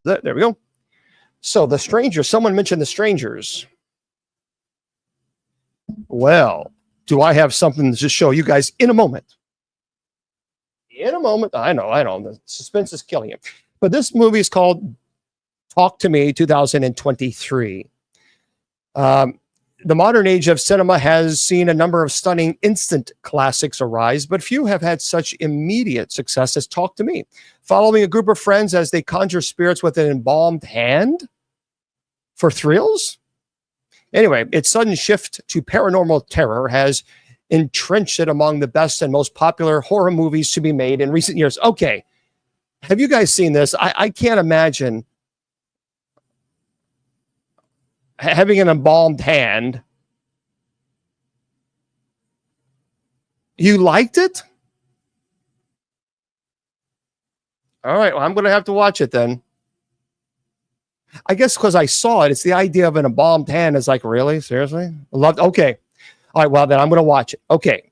There we go. So The Strangers, someone mentioned The Strangers. Well, do I have something to show you guys in a moment? In a moment. I know. The suspense is killing you. But this movie is called Talk to Me 2023. The modern age of cinema has seen a number of stunning instant classics arise, but few have had such immediate success as Talk to Me. Following a group of friends as they conjure spirits with an embalmed hand for thrills? Anyway, its sudden shift to paranormal terror has entrenched it among the best and most popular horror movies to be made in recent years. Okay, have you guys seen this? I can't imagine having an embalmed hand. You liked it? All right, well, I'm going to have to watch it then. I guess because I saw it, it's the idea of an embalmed hand. Is like, really? Seriously? Okay. All right, well, then I'm going to watch it. Okay.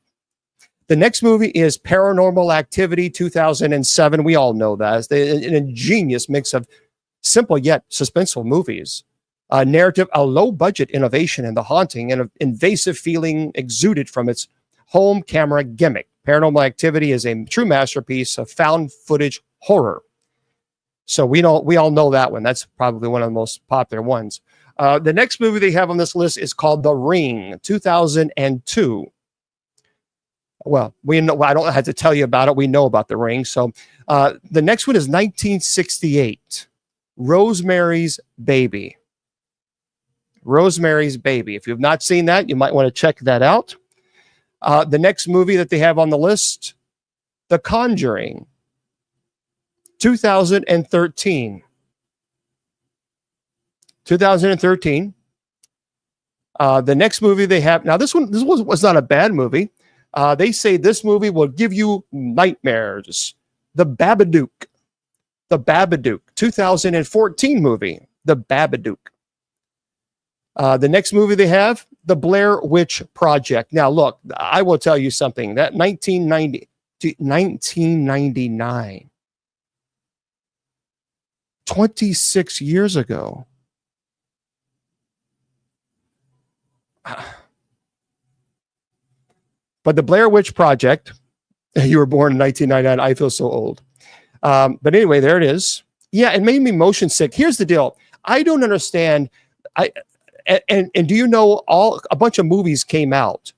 The next movie is Paranormal Activity 2007. We all know that. It's an ingenious mix of simple yet suspenseful movies. A narrative, a low-budget innovation in the haunting and an invasive feeling exuded from its home camera gimmick. Paranormal Activity is a true masterpiece of found footage horror. So we all know that one. That's probably one of the most popular ones. The next movie they have on this list is called The Ring, 2002. Well, we know. I don't have to tell you about it. We know about The Ring. So the next one is 1968, Rosemary's Baby. Rosemary's Baby. If you've not seen that, you might want to check that out. The next movie that they have on the list, The Conjuring, 2013. 2013. The next movie they have, now this was not a bad movie. They say this movie will give you nightmares. The Babadook. The Babadook, 2014 movie, The Babadook. The next movie they have, The Blair Witch Project. Now, look, I will tell you something. That 1999, 26 years ago. But The Blair Witch Project, you were born in 1999. I feel so old. But anyway, there it is. Yeah, it made me motion sick. Here's the deal. I don't understand. And do you know a bunch of movies came out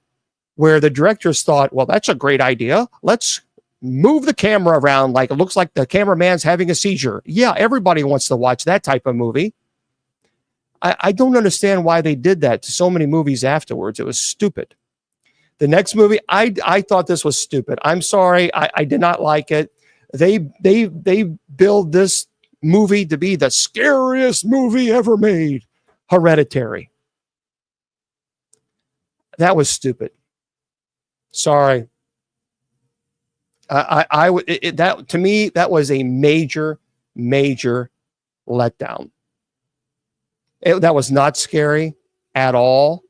where the directors thought, well, that's a great idea. Let's move the camera around like it looks like the cameraman's having a seizure. Yeah, everybody wants to watch that type of movie. I don't understand why they did that to so many movies afterwards. It was stupid. The next movie, I thought this was stupid. I'm sorry. I did not like it. They build this movie to be the scariest movie ever made. Hereditary. That was stupid. Sorry. That to me, that was a major letdown. That was not scary at all.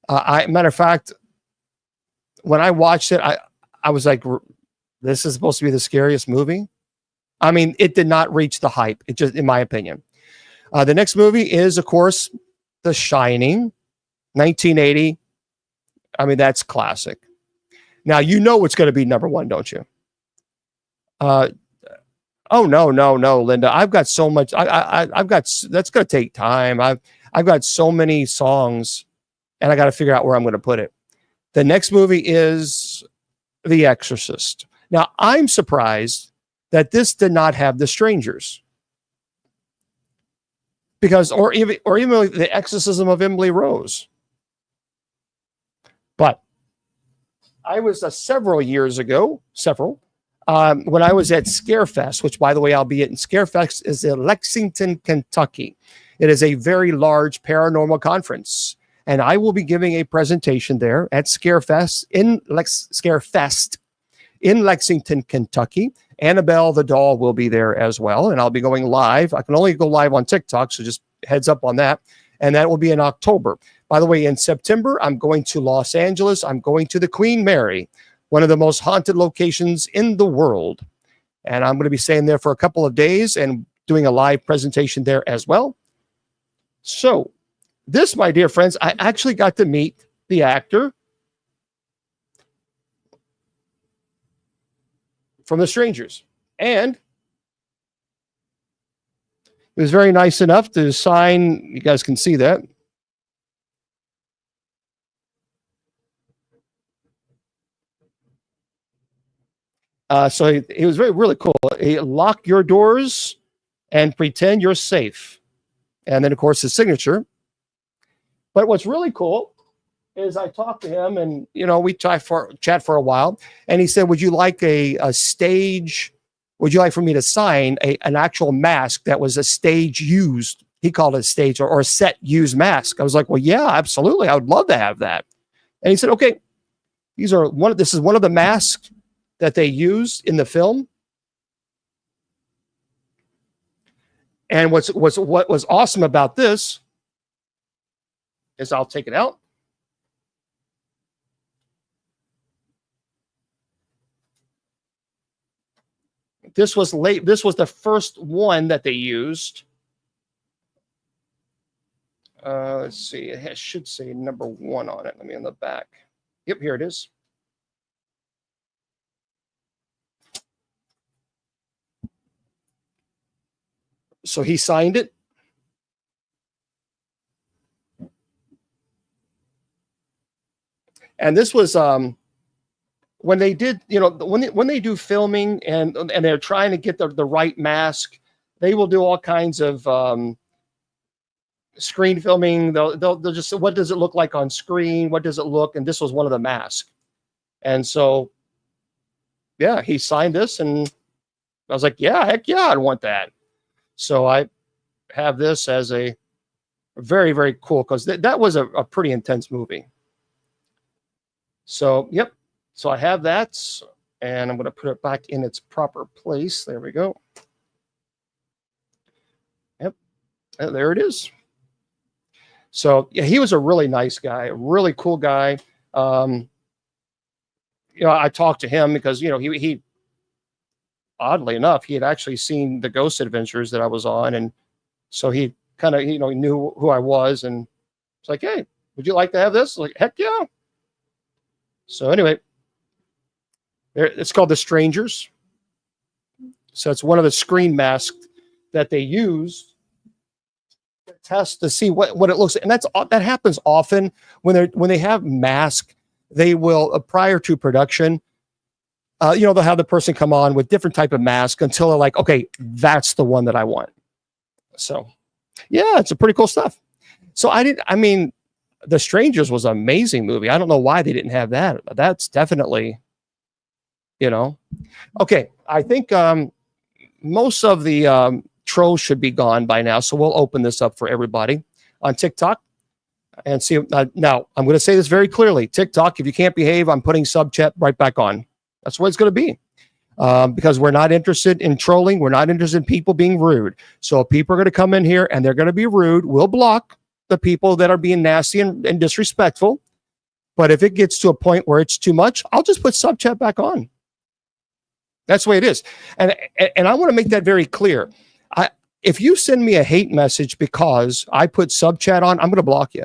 Matter of fact, when I watched it, I was like, this is supposed to be the scariest movie. I mean, it did not reach the hype. It just, in my opinion. The next movie is, of course, The Shining, 1980. I mean, that's classic. Now, you know it's going to be number one, don't you? Oh, no, Linda. I've got so much. I've got, that's going to take time. I've got so many songs, and I got to figure out where I'm going to put it. The next movie is The Exorcist. Now, I'm surprised that this did not have The Strangers. Because, or even The Exorcism of Emily Rose. But I was several years ago, when I was at Scarefest, which, by the way, I'll be at. Scarefest is in Lexington, Kentucky. It is a very large paranormal conference, and I will be giving a presentation there at Scarefest in Lexington, Kentucky. Annabelle the doll will be there as well, and I'll be going live. I can only go live on TikTok, so just heads up on that. And that will be in October. By the way, in September, I'm going to Los Angeles. I'm going to the Queen Mary, one of the most haunted locations in the world. And I'm going to be staying there for a couple of days. And doing a live presentation there as well. So this, my dear friends, I actually got to meet the actor from The Strangers. And he was very nice enough to sign, you guys can see that. So he was really cool. He lock your doors and pretend you're safe. And then, of course, his signature. But what's really cool is I talked to him, and we chat for a while. And he said, "Would you like a stage? Would you like for me to sign an actual mask that was a stage used?" He called it a stage or a set used mask. I was like, "Well, yeah, absolutely. I would love to have that." And he said, "Okay, this is one of the masks that they used in the film." And what was awesome about this is, I'll take it out. This was the first one that they used. Let's see. It should say number 1 on it. Let me on the back. Yep, here it is. So he signed it. And this was when they did, when they do filming and they're trying to get the right mask, they will do all kinds of screen filming. They'll just say, what does it look like on screen? What does it look? And this was one of the masks. And so, yeah, he signed this, and I was like, yeah, heck yeah, I'd want that. So I have this as a very, very cool, because that was a pretty intense movie. So, yep. So I have that, and I'm going to put it back in its proper place. There we go. Yep. And there it is. So, yeah, he was a really nice guy, a really cool guy. I talked to him because, he oddly enough, he had actually seen the Ghost Adventures that I was on. And so he kind of, he knew who I was, and it's like, "Hey, would you like to have this?" Like, heck yeah. So anyway, it's called The Strangers. So it's one of the screen masks that they use to test to see what it looks like. And that happens often when they have masks. They will, prior to production, they'll have the person come on with different type of mask until they're like, okay, that's the one that I want. So yeah, it's a pretty cool stuff. So The Strangers was an amazing movie. I don't know why they didn't have that. That's definitely, okay. I think most of the trolls should be gone by now. So we'll open this up for everybody on TikTok and see. Now, I'm going to say this very clearly. TikTok, if you can't behave, I'm putting sub chat right back on. That's what it's going to be. Because we're not interested in trolling. We're not interested in people being rude. So if people are going to come in here and they're going to be rude, we'll block the people that are being nasty and disrespectful. But if it gets to a point where it's too much, I'll just put sub chat back on. That's the way it is. And I want to make that very clear. If you send me a hate message because I put sub chat on, I'm going to block you.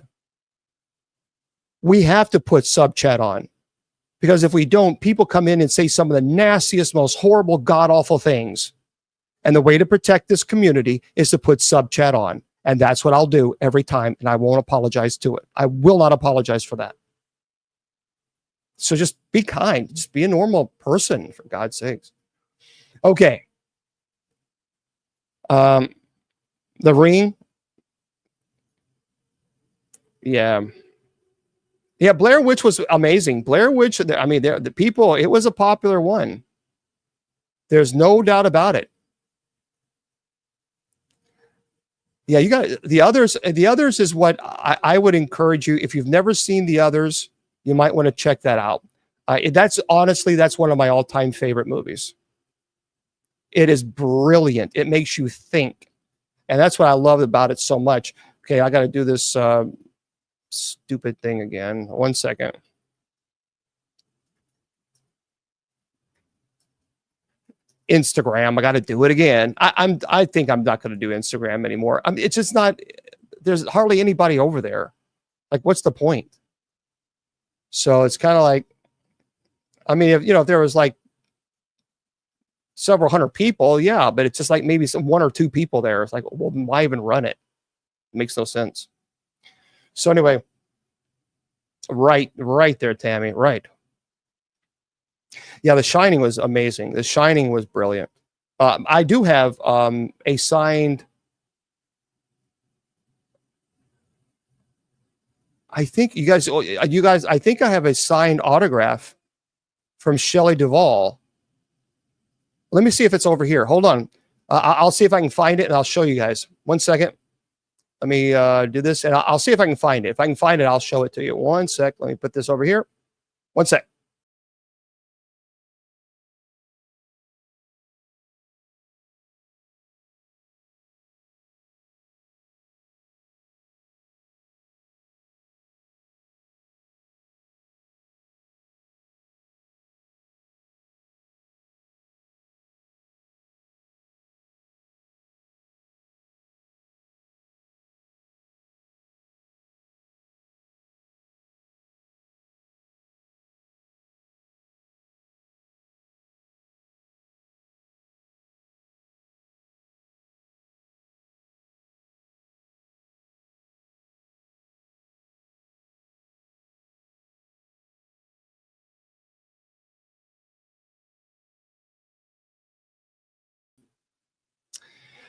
We have to put sub chat on, because if we don't, people come in and say some of the nastiest, most horrible, god-awful things. And the way to protect this community is to put sub chat on. And that's what I'll do every time. And I won't apologize to it. I will not apologize for that. So just be kind. Just be a normal person, for God's sakes. Okay. The Ring. Yeah. Yeah, Blair Witch was amazing. Blair Witch, the people, it was a popular one. There's no doubt about it. Yeah, you got the others. The others is what I would encourage you. If you've never seen the others, you might want to check that out. That's one of my all-time favorite movies. It is brilliant. It makes you think. And that's what I love about it so much. Okay, I got to do this stupid thing again. 1 second. Instagram. I got to do it again. I think I'm not going to do Instagram anymore. It's just not. There's hardly anybody over there. Like, what's the point? So it's kind of like, I mean, if there was like several hundred people, yeah, but it's just like maybe one or two people there. It's like, well, why even run it? It makes no sense. So anyway, right there, Tammy. Right. Yeah, The Shining was amazing. The Shining was brilliant. I do have a signed. I think you guys, I think I have a signed autograph from Shelley Duvall. Let me see if it's over here. Hold on. I'll see if I can find it and I'll show you guys. 1 second. Let me do this and I'll see if I can find it. If I can find it, I'll show it to you. 1 sec. Let me put this over here. 1 sec.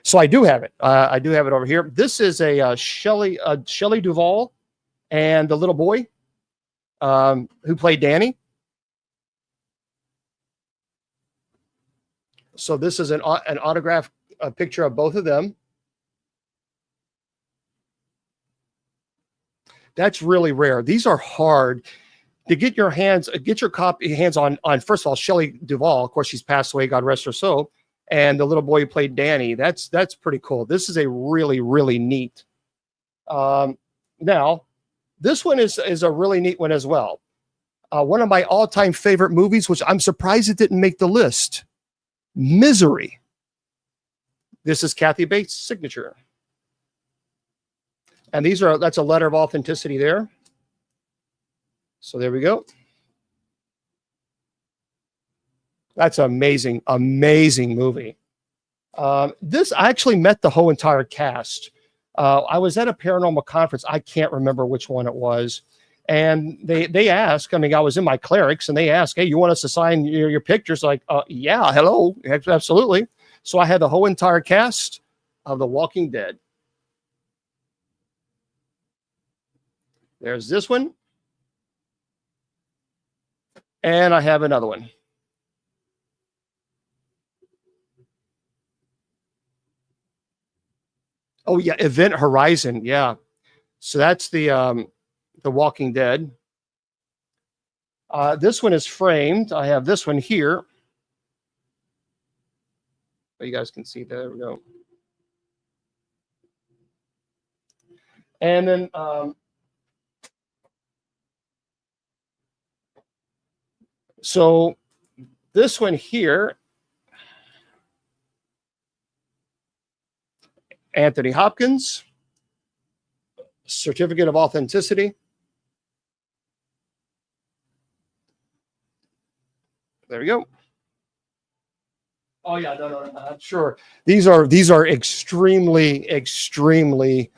So I do have it. I do have it over here. This is a Shelley Duvall and the little boy who played Danny. So this is an autograph picture of both of them. That's really rare. These are hard to get your hands on. First of all, Shelley Duvall. Of course, she's passed away. God rest her soul. And the little boy who played Danny. That's pretty cool. This is a really, really neat. Now, this one is a really neat one as well. One of my all-time favorite movies, which I'm surprised it didn't make the list. Misery. This is Kathy Bates' signature. And that's a letter of authenticity there. So there we go. That's an amazing, amazing movie. I actually met the whole entire cast. I was at a paranormal conference. I can't remember which one it was. And they asked, I was in my clerics and they asked, hey, you want us to sign your pictures? Like, yeah, hello. Absolutely. So I had the whole entire cast of The Walking Dead. There's this one. And I have another one. Oh yeah, Event Horizon. Yeah. So that's the Walking Dead. This one is framed. I have this one here. You guys can see. There we go. And then so this one here, Anthony Hopkins, certificate of authenticity. There we go. Oh yeah, no, sure. These are extremely, extremely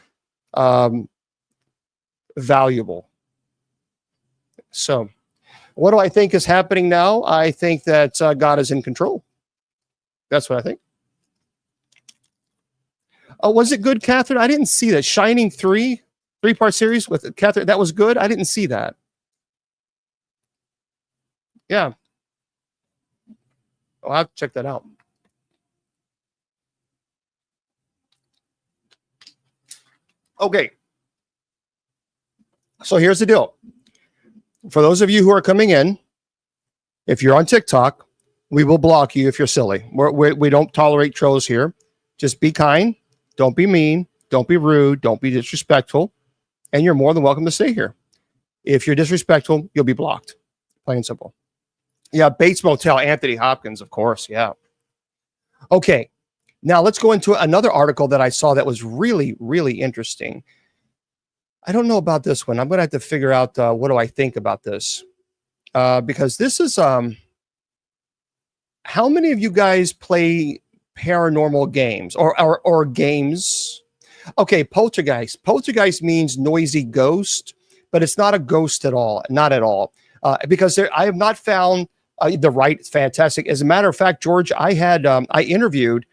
valuable. So, what do I think is happening now? I think that God is in control. That's what I think. Oh, was it good, Catherine? I didn't see that. Shining 3-part series with Catherine. That was good. I didn't see that. Yeah. I'll have to check that out. Okay. So here's the deal. For those of you who are coming in, if you're on TikTok, we will block you if you're silly. We don't tolerate trolls here. Just be kind. Don't be mean. Don't be rude. Don't be disrespectful. And you're more than welcome to stay here. If you're disrespectful, you'll be blocked. Plain and simple. Yeah, Bates Motel, Anthony Hopkins, of course. Yeah. Okay, now let's go into another article that I saw that was really, really interesting. I don't know about this one. I'm going to have to figure out what do I think about this, because this is how many of you guys play paranormal games or games? Okay, poltergeist. Poltergeist means noisy ghost, but it's not a ghost at all. Not at all. Because I have not found the right. Fantastic. As a matter of fact, George, I interviewed.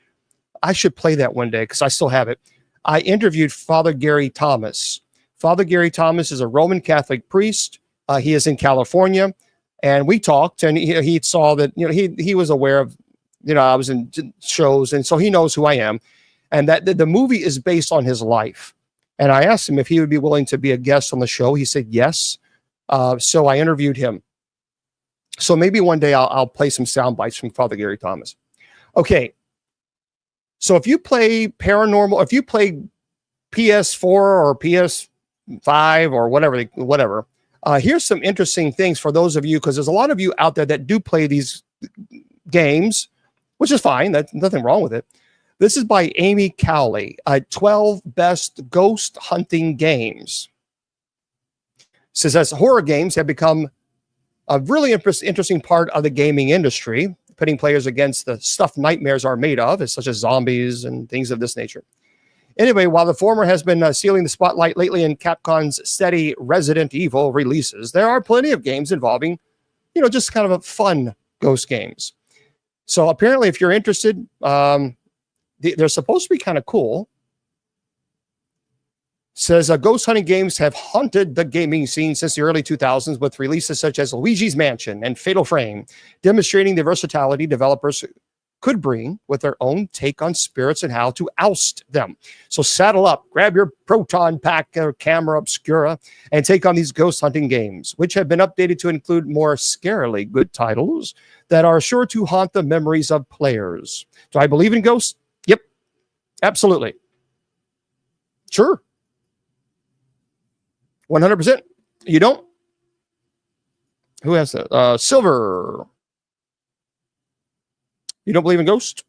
I should play that one day because I still have it. I interviewed Father Gary Thomas. Father Gary Thomas is a Roman Catholic priest. He is in California, and we talked, and he saw that he was aware of I was in shows, and so he knows who I am, and that the movie is based on his life. And I asked him if he would be willing to be a guest on the show. He said yes. So I interviewed him. So maybe one day I'll play some sound bites from Father Gary Thomas. Okay. So if you play paranormal, if you play PS4 or PS5 or whatever, here's some interesting things for those of you, because there's a lot of you out there that do play these games, which is fine. That's nothing wrong with it. This is by Amy Cowley, 12 best ghost hunting games. It says as horror games have become a really interesting part of the gaming industry, pitting players against the stuff nightmares are made of, such as zombies and things of this nature. Anyway, while the former has been stealing the spotlight lately in Capcom's steady Resident Evil releases, there are plenty of games involving, just kind of a fun ghost games. So apparently, if you're interested, they're supposed to be kind of cool. Says ghost hunting games have haunted the gaming scene since the early 2000s with releases such as Luigi's Mansion and Fatal Frame, demonstrating the versatility developers could bring with their own take on spirits and how to oust them. So saddle up, grab your proton pack or camera obscura, and take on these ghost hunting games, which have been updated to include more scarily good titles that are sure to haunt the memories of players. Do I believe in ghosts? Yep, absolutely. Sure. 100%. You don't? Who has that? Silver. You don't believe in ghosts?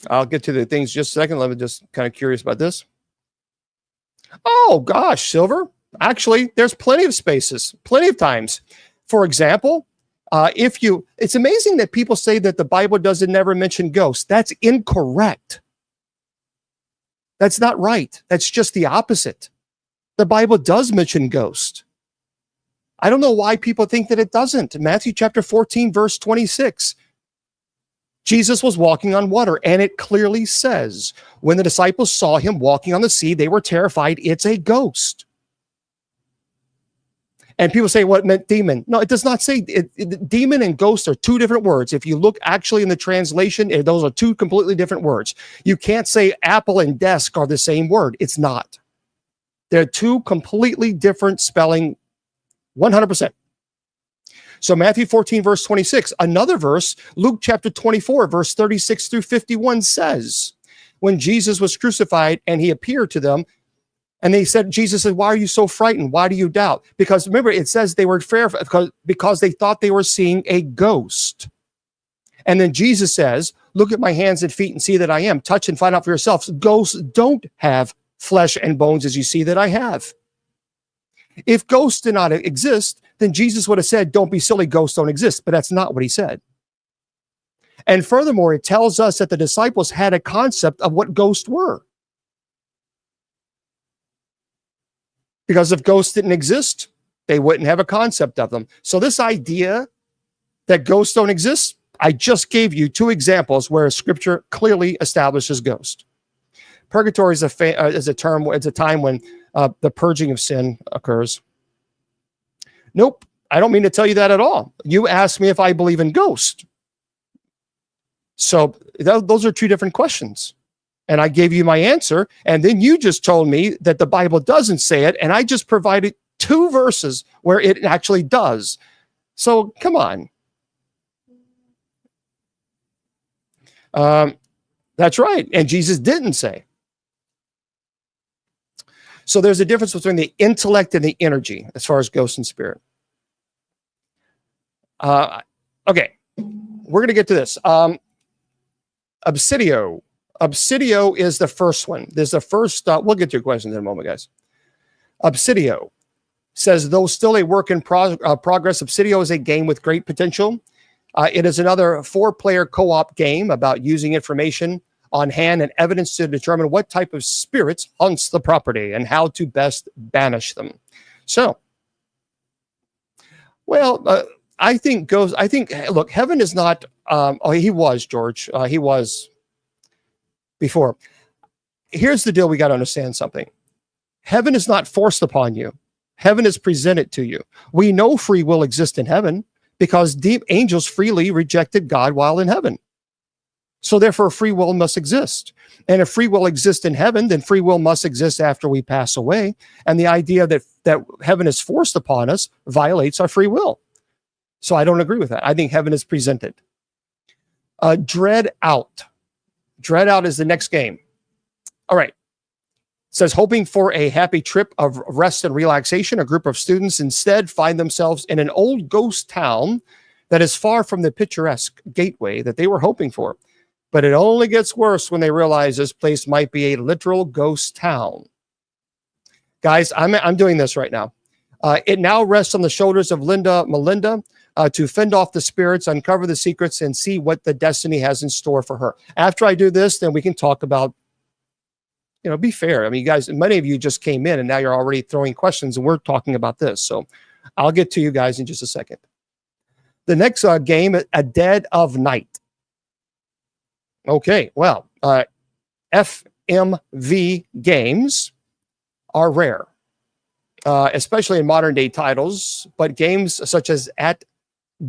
I'll get to the things just a second. Let me just kind of curious about this. Oh, gosh, Silver. Actually, there's plenty of spaces, plenty of times. For example, it's amazing that people say that the Bible doesn't never mention ghosts. That's incorrect. That's not right. That's just the opposite. The Bible does mention ghosts. I don't know why people think that it doesn't. Matthew chapter 14, verse 26. Jesus was walking on water, and it clearly says, when the disciples saw him walking on the sea, they were terrified. It's a ghost. And people say, what meant demon? No, it does not say demon and ghost are two different words. If you look actually in the translation, those are two completely different words. You can't say apple and desk are the same word. It's not. They're two completely different spelling, 100%. So Matthew 14, verse 26, another verse, Luke chapter 24, verse 36 through 51 says, when Jesus was crucified and he appeared to them, and they said, Jesus said, why are you so frightened? Why do you doubt? Because remember, it says they were fearful because they thought they were seeing a ghost. And then Jesus says, look at my hands and feet and see that I am. Touch and find out for yourselves. Ghosts don't have flesh and bones as you see that I have. If ghosts did not exist, then Jesus would have said, don't be silly, ghosts don't exist. But that's not what he said. And furthermore, it tells us that the disciples had a concept of what ghosts were. Because if ghosts didn't exist, they wouldn't have a concept of them. So this idea that ghosts don't exist, I just gave you two examples where scripture clearly establishes ghost. Purgatory is a term, it's a time when the purging of sin occurs. Nope, I don't mean to tell you that at all. You asked me if I believe in ghosts. So those are two different questions. And I gave you my answer, and then you just told me that the Bible doesn't say it, and I just provided two verses where it actually does. So come on. That's right, and Jesus didn't say. So there's a difference between the intellect and the energy as far as ghost and spirit. Okay. we're going to get to this. Obsidio. Obsidio is the first one. There's the first, we'll get to your questions in a moment, guys. Obsidio says, though still a work in progress, Obsidio is a game with great potential. It is another 4-player co-op game about using information on hand and evidence to determine what type of spirits haunts the property and how to best banish them. So, well, look, heaven is not, he was, George. He was before. Here's the deal. We got to understand something. Heaven is not forced upon you. Heaven is presented to you. We know free will exists in heaven because deep angels freely rejected God while in heaven. So therefore, free will must exist. And if free will exists in heaven, then free will must exist after we pass away. And the idea that heaven is forced upon us violates our free will. So I don't agree with that. I think heaven is presented. Dread Out. Dread Out is the next game. All right. It says, hoping for a happy trip of rest and relaxation, a group of students instead find themselves in an old ghost town that is far from the picturesque gateway that they were hoping for. But it only gets worse when they realize this place might be a literal ghost town. Guys, I'm doing this right now. It now rests on the shoulders of Melinda to fend off the spirits, uncover the secrets, and see what the destiny has in store for her. After I do this, then we can talk about, be fair. I mean, you guys, many of you just came in and now you're already throwing questions and we're talking about this. So I'll get to you guys in just a second. The next game, A Dead of Night. Okay, well, FMV games are rare, especially in modern day titles, but games such as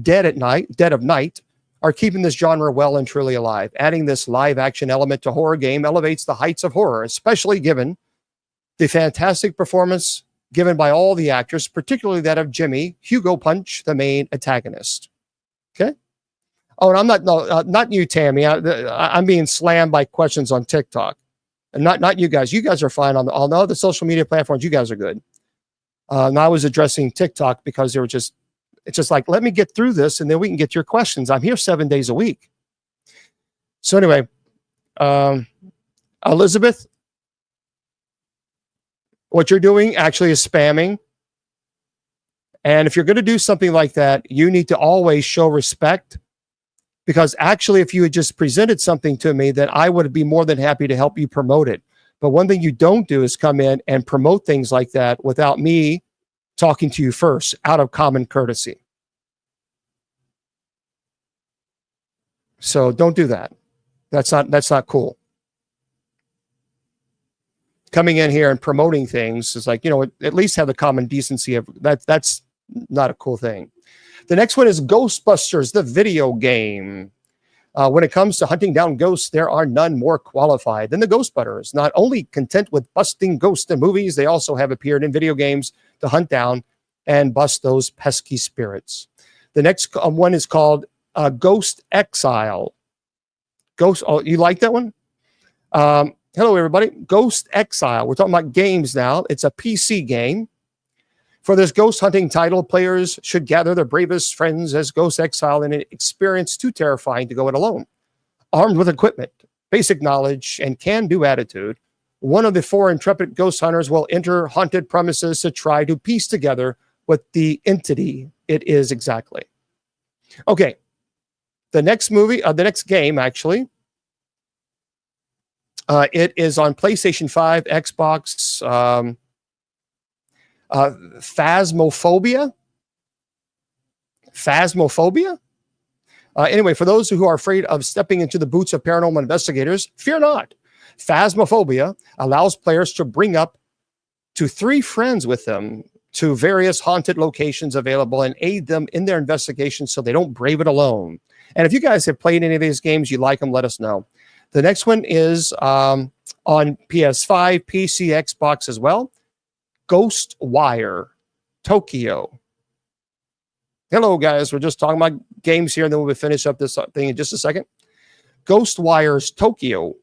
Dead of Night are keeping this genre well and truly alive. Adding this live action element to horror game elevates the heights of horror, especially given the fantastic performance given by all the actors, particularly that of Jimmy, Hugo Punch, the main antagonist. Okay. Oh, and not you, Tammy. I'm being slammed by questions on TikTok, and not you guys. You guys are fine on all the other social media platforms. You guys are good. And I was addressing TikTok because it's just like, let me get through this, and then we can get to your questions. I'm here 7 days a week. So anyway, Elizabeth, what you're doing actually is spamming. And if you're going to do something like that, you need to always show respect. Because actually, if you had just presented something to me, then I would be more than happy to help you promote it. But one thing you don't do is come in and promote things like that without me talking to you first, out of common courtesy. So don't do that. That's not cool. Coming in here and promoting things is like, at least have the common decency of that. That's not a cool thing. The next one is Ghostbusters, the video game. When it comes to hunting down ghosts, there are none more qualified than the Ghostbutters. Not only content with busting ghosts in movies, they also have appeared in video games to hunt down and bust those pesky spirits. The next one is called Ghost Exile. You like that one? Hello, everybody. Ghost Exile. We're talking about games now. It's a PC game. For this ghost hunting title, players should gather their bravest friends as Ghost Exile in an experience too terrifying to go it alone. Armed with equipment, basic knowledge, and can-do attitude, one of the 4 intrepid ghost hunters will enter haunted premises to try to piece together what the entity it is exactly. Okay, the next game, actually, it is on PlayStation 5, Xbox, Phasmophobia. Anyway, for those who are afraid of stepping into the boots of paranormal investigators, fear not. Phasmophobia allows players to bring up to 3 friends with them to various haunted locations available and aid them in their investigation so they don't brave it alone. And if you guys have played any of these games, you like them, let us know. The next one is on PS5, PC, Xbox as well. Ghostwire Tokyo. Hello, guys. We're just talking about games here, and then we'll finish up this thing in just a second. Ghostwire's Tokyo.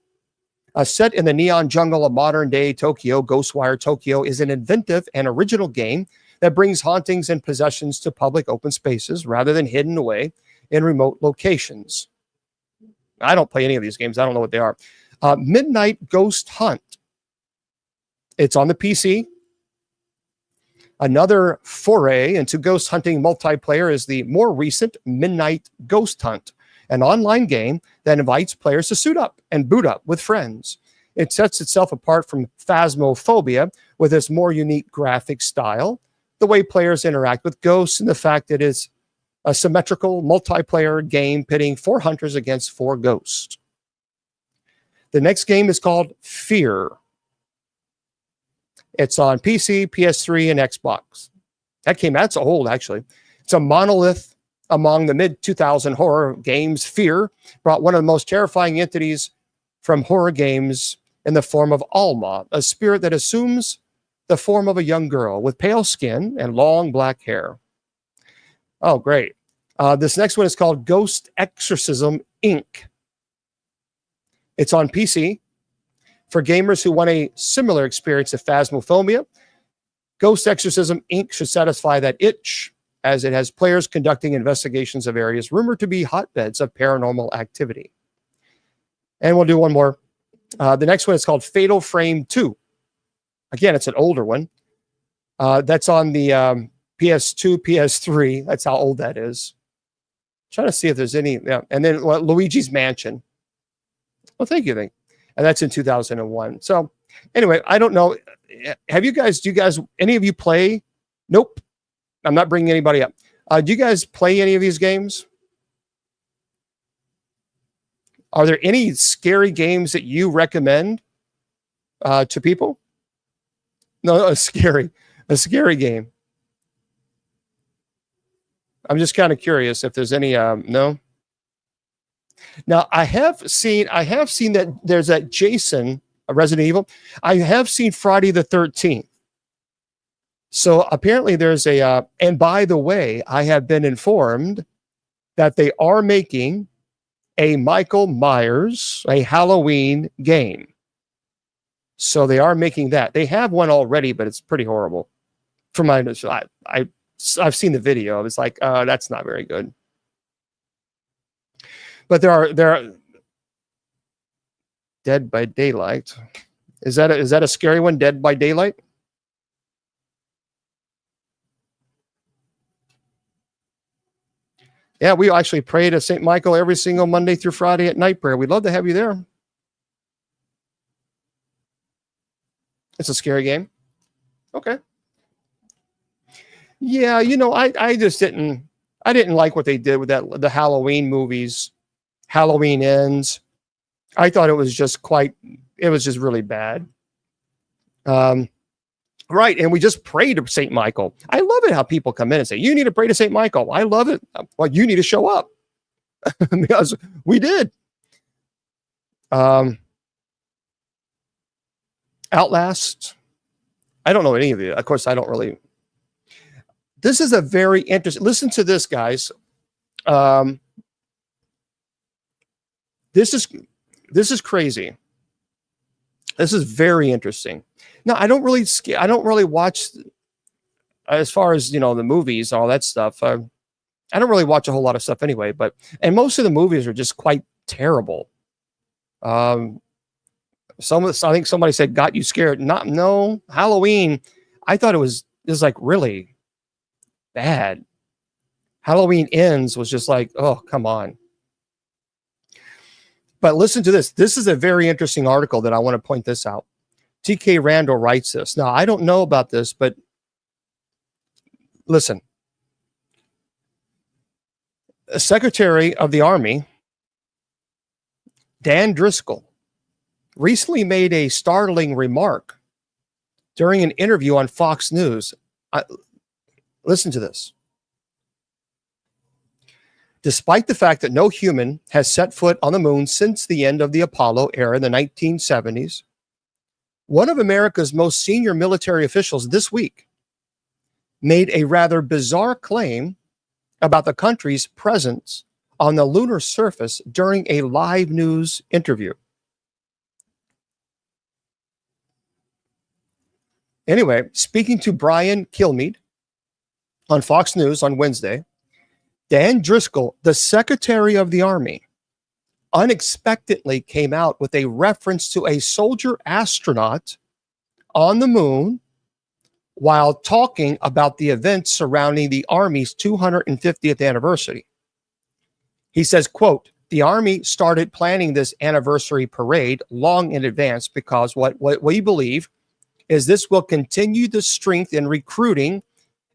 Set in the neon jungle of modern-day Tokyo, Ghostwire Tokyo is an inventive and original game that brings hauntings and possessions to public open spaces rather than hidden away in remote locations. I don't play any of these games. I don't know what they are. Midnight Ghost Hunt. It's on the PC. Another foray into ghost hunting multiplayer is the more recent Midnight Ghost Hunt, an online game that invites players to suit up and boot up with friends. It sets itself apart from Phasmophobia with its more unique graphic style, the way players interact with ghosts, and the fact that it's a symmetrical multiplayer game pitting 4 hunters against 4 ghosts. The next game is called Fear. It's on PC, PS3, and Xbox. That's old, actually. It's a monolith among the mid-2000 horror games. Fear brought one of the most terrifying entities from horror games in the form of Alma, a spirit that assumes the form of a young girl with pale skin and long black hair. Oh, great. This next one is called Ghost Exorcism, Inc. It's on PC. For gamers who want a similar experience to Phasmophobia, Ghost Exorcism, Inc. should satisfy that itch, as it has players conducting investigations of areas rumored to be hotbeds of paranormal activity. And we'll do one more. The next one is called Fatal Frame 2. Again, it's an older one. That's on the PS2, PS3. That's how old that is. Trying to see if there's any. Yeah. And then Luigi's Mansion. Well, thank you. And that's in 2001. So anyway, I don't know. Do you guys, any of you play? Nope. I'm not bringing anybody up. Do you guys play any of these games? Are there any scary games that you recommend to people? No, a scary game. I'm just kind of curious if there's any, no. Now I have seen that there's that Jason, Resident Evil. I have seen Friday the 13th. So apparently there's and by the way, I have been informed that they are making a Michael Myers, a Halloween game. So they are making that. They have one already, but it's pretty horrible. From my understanding, I've seen the video. It's like, that's not very good. But there are Dead by Daylight. Is that a scary one? Dead by Daylight? Yeah, we actually pray to St. Michael every single Monday through Friday at night prayer. We'd love to have you there. It's a scary game. Okay. Yeah, I just didn't like what they did with the Halloween movies. Halloween Ends. I thought it was just really bad. Right, and we just pray to St. Michael. I love it how people come in and say, you need to pray to St. Michael. I love it. Well, you need to show up. Because we did. Outlast. I don't know any of it. Of course, I don't really. This is a very interesting. Listen to this, guys. This is crazy. This is very interesting. No, I don't really watch, as far as, the movies, all that stuff. I don't really watch a whole lot of stuff anyway, and most of the movies are just quite terrible. I think somebody said, got you scared. No, Halloween. I thought it was like really bad. Halloween Ends was just like, oh, come on. But listen to this. This is a very interesting article that I want to point this out. TK Randall writes this. Now, I don't know about this, but listen. A Secretary of the Army, Dan Driscoll, recently made a startling remark during an interview on Fox News. Listen to this. Despite the fact that no human has set foot on the moon since the end of the Apollo era in the 1970s, one of America's most senior military officials this week made a rather bizarre claim about the country's presence on the lunar surface during a live news interview. Anyway, speaking to Brian Kilmeade on Fox News on Wednesday, Dan Driscoll, the Secretary of the Army, unexpectedly came out with a reference to a soldier astronaut on the moon while talking about the events surrounding the Army's 250th anniversary. He says, quote, the Army started planning this anniversary parade long in advance because what we believe is this will continue the strength in recruiting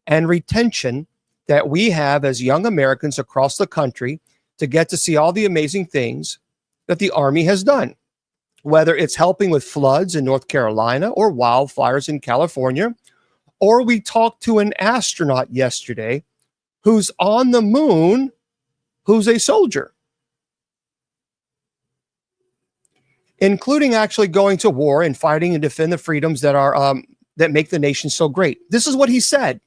and retention that we have as young Americans across the country to get to see all the amazing things that the Army has done, whether it's helping with floods in North Carolina or wildfires in California, or we talked to an astronaut yesterday who's on the moon, who's a soldier, including actually going to war and fighting and defend the freedoms that are that make the nation so great. This is what he said.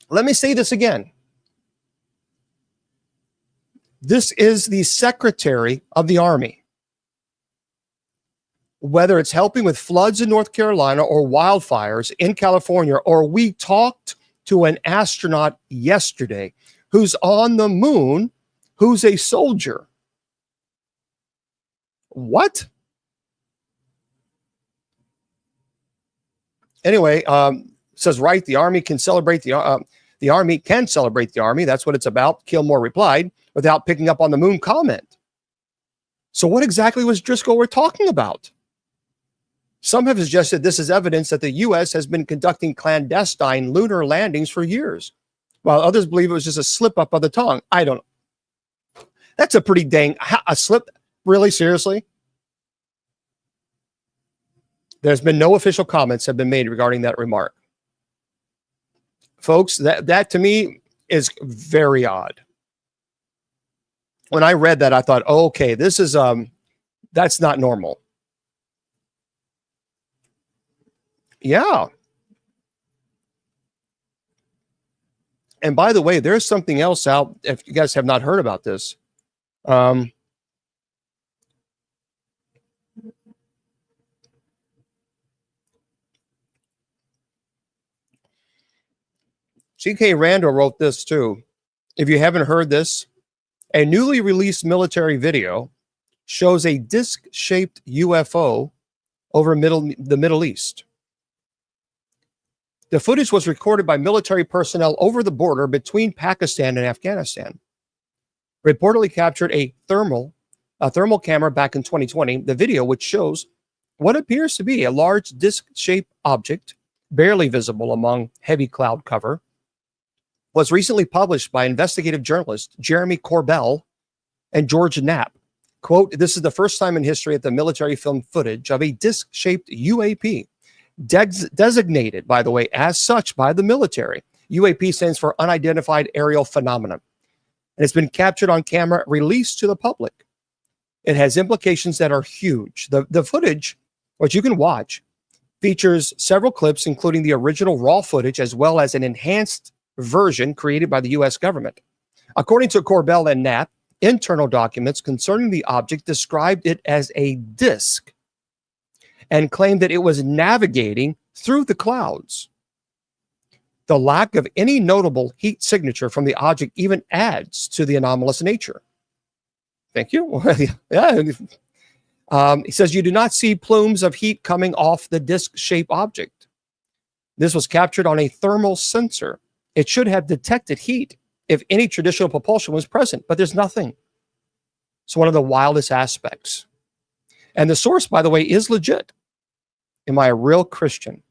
Let me say this again. This is the Secretary of the Army. Whether it's helping with floods in North Carolina or wildfires in California, or we talked to an astronaut yesterday who's on the moon, who's a soldier. What? Anyway, says, right, the Army can celebrate the Army can celebrate the Army. That's what it's about. Kilmore replied without picking up on the moon comment. So what exactly was Driscoll we're talking about? Some have suggested this is evidence that the U.S. has been conducting clandestine lunar landings for years, while others believe it was just a slip up of the tongue. I don't know. That's a pretty a slip. Really? Seriously? There's been no official comments have been made regarding that remark. Folks, that to me is very odd. When I read that, I thought, oh, okay, this is that's not normal. Yeah. And by the way, there's something else out, if you guys have not heard about this. G.K. Randall wrote this too. If you haven't heard this, a newly released military video shows a disc-shaped UFO over the Middle East. The footage was recorded by military personnel over the border between Pakistan and Afghanistan. Reportedly captured a thermal camera back in 2020. The video, which shows what appears to be a large disc-shaped object, barely visible among heavy cloud cover, was recently published by investigative journalists Jeremy Corbell and George Knapp. Quote, this is the first time in history that the military filmed footage of a disc-shaped UAP, designated, by the way, as such by the military. UAP stands for Unidentified Aerial Phenomenon. And it's been captured on camera, released to the public. It has implications that are huge. The footage, which you can watch, features several clips, including the original raw footage, as well as an enhanced version created by the U.S. government. According to Corbell and Knapp, internal documents concerning the object described it as a disc and claimed that it was navigating through the clouds. The lack of any notable heat signature from the object even adds to the anomalous nature. Thank you. Yeah. He says, you do not see plumes of heat coming off the disc-shaped object. This was captured on a thermal sensor. It should have detected heat if any traditional propulsion was present, but there's nothing. It's one of the wildest aspects. And the source, by the way, is legit. Am I a real Christian?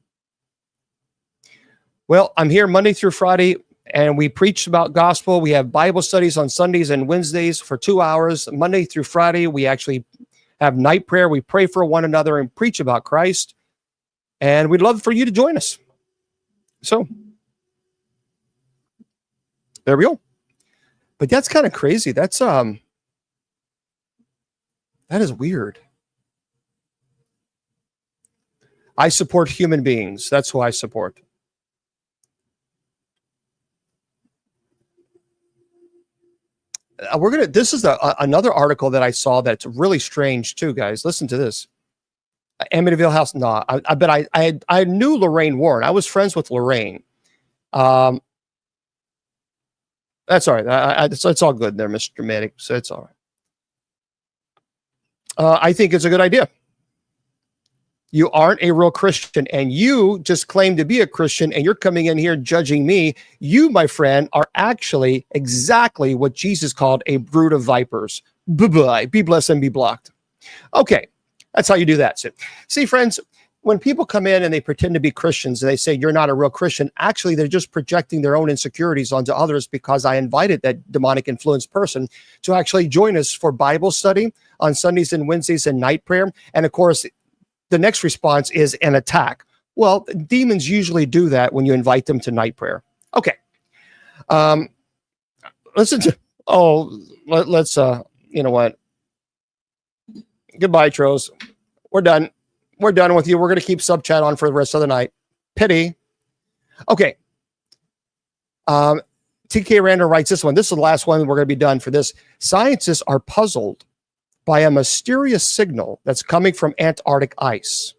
Well, I'm here Monday through Friday, and we preach about gospel. We have Bible studies on Sundays and Wednesdays for 2 hours. Monday through Friday, we actually have night prayer. We pray for one another and preach about Christ. And we'd love for you to join us. So, there we go. But that's kind of crazy. That's that is weird. I support human beings. That's who I support. This is another article that I saw that's really strange too, guys. Listen to this. Amityville House. No, I knew Lorraine Warren. I was friends with Lorraine. That's all right. It's all good there, Mr. Dramatic. So it's all right. I think it's a good idea. You aren't a real Christian, and you just claim to be a Christian, and you're coming in here judging me. You, my friend, are actually exactly what Jesus called a brood of vipers. Bye-bye. Be blessed and be blocked. Okay, that's how you do that. So, see, friends, when people come in and they pretend to be Christians and they say you're not a real Christian, actually, they're just projecting their own insecurities onto others, because I invited that demonic influenced person to actually join us for Bible study on Sundays and Wednesdays and night prayer. And of course, the next response is an attack. Well, demons usually do that when you invite them to night prayer. Okay. Listen to, let's, you know what? Goodbye, Tros. We're done. We're done with you. We're going to keep sub chat on for the rest of the night. Pity. Okay. TK Randall writes this one. This is the last one. We're going to be done for this. Scientists are puzzled by a mysterious signal that's coming from Antarctic ice.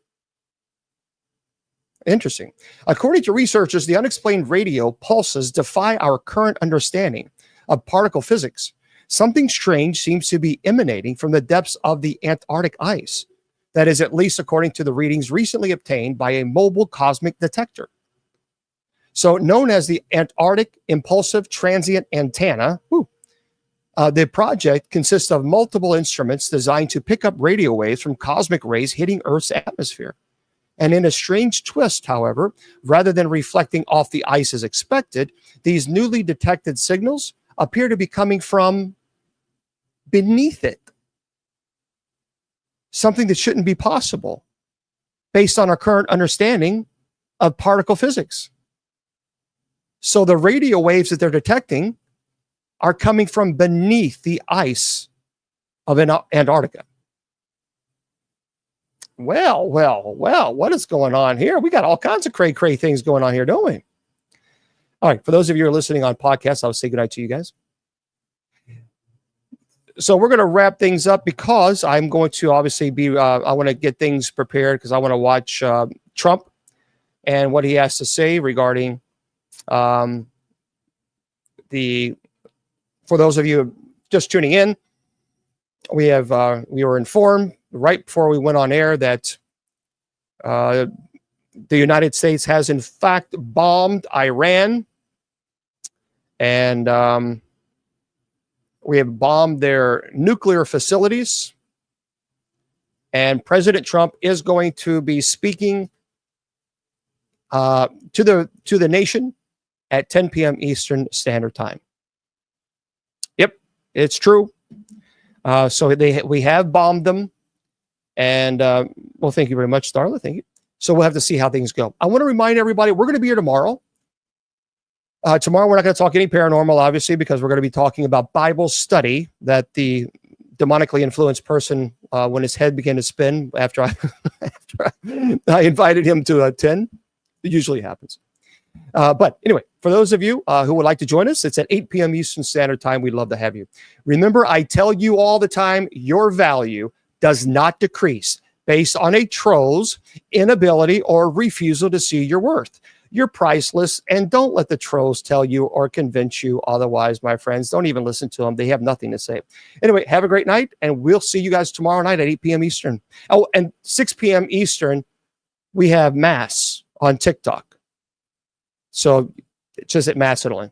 Interesting. According to researchers, the unexplained radio pulses defy our current understanding of particle physics. Something strange seems to be emanating from the depths of the Antarctic ice. That is, at least according to the readings recently obtained by a mobile cosmic detector. So known as the Antarctic Impulsive Transient Antenna, the project consists of multiple instruments designed to pick up radio waves from cosmic rays hitting Earth's atmosphere. And in a strange twist, however, rather than reflecting off the ice as expected, these newly detected signals appear to be coming from beneath it. Something that shouldn't be possible based on our current understanding of particle physics. So the radio waves that they're detecting are coming from beneath the ice of Antarctica. Well, what is going on here? We got all kinds of cray things going on here, don't we? All right, for those of you who are listening on podcasts, I'll say goodnight to you guys. So we're going to wrap things up, because I'm going to obviously be, I want to get things prepared, because I want to watch Trump and what he has to say regarding for those of you just tuning in, we were informed right before we went on air that the United States has in fact bombed Iran, and we have bombed their nuclear facilities. And President Trump is going to be speaking to the nation at 10 p.m. Eastern Standard Time. Yep, it's true. So we have bombed them, and well, thank you very much, Starla. Thank you. So we'll have to see how things go. I want to remind everybody, we're going to be here tomorrow. Tomorrow, we're not going to talk any paranormal, obviously, because we're going to be talking about Bible study that the demonically influenced person, when his head began to spin after I invited him to attend. It usually happens. But anyway, for those of you who would like to join us, it's at 8 p.m. Eastern Standard Time. We'd love to have you. Remember, I tell you all the time, your value does not decrease based on a troll's inability or refusal to see your worth. You're priceless, and don't let the trolls tell you or convince you otherwise, my friends. Don't even listen to them. They have nothing to say. Anyway, have a great night, and we'll see you guys tomorrow night at 8 p.m. Eastern. Oh, and 6 p.m. Eastern, we have Mass on TikTok. So it's just at Mass Italy.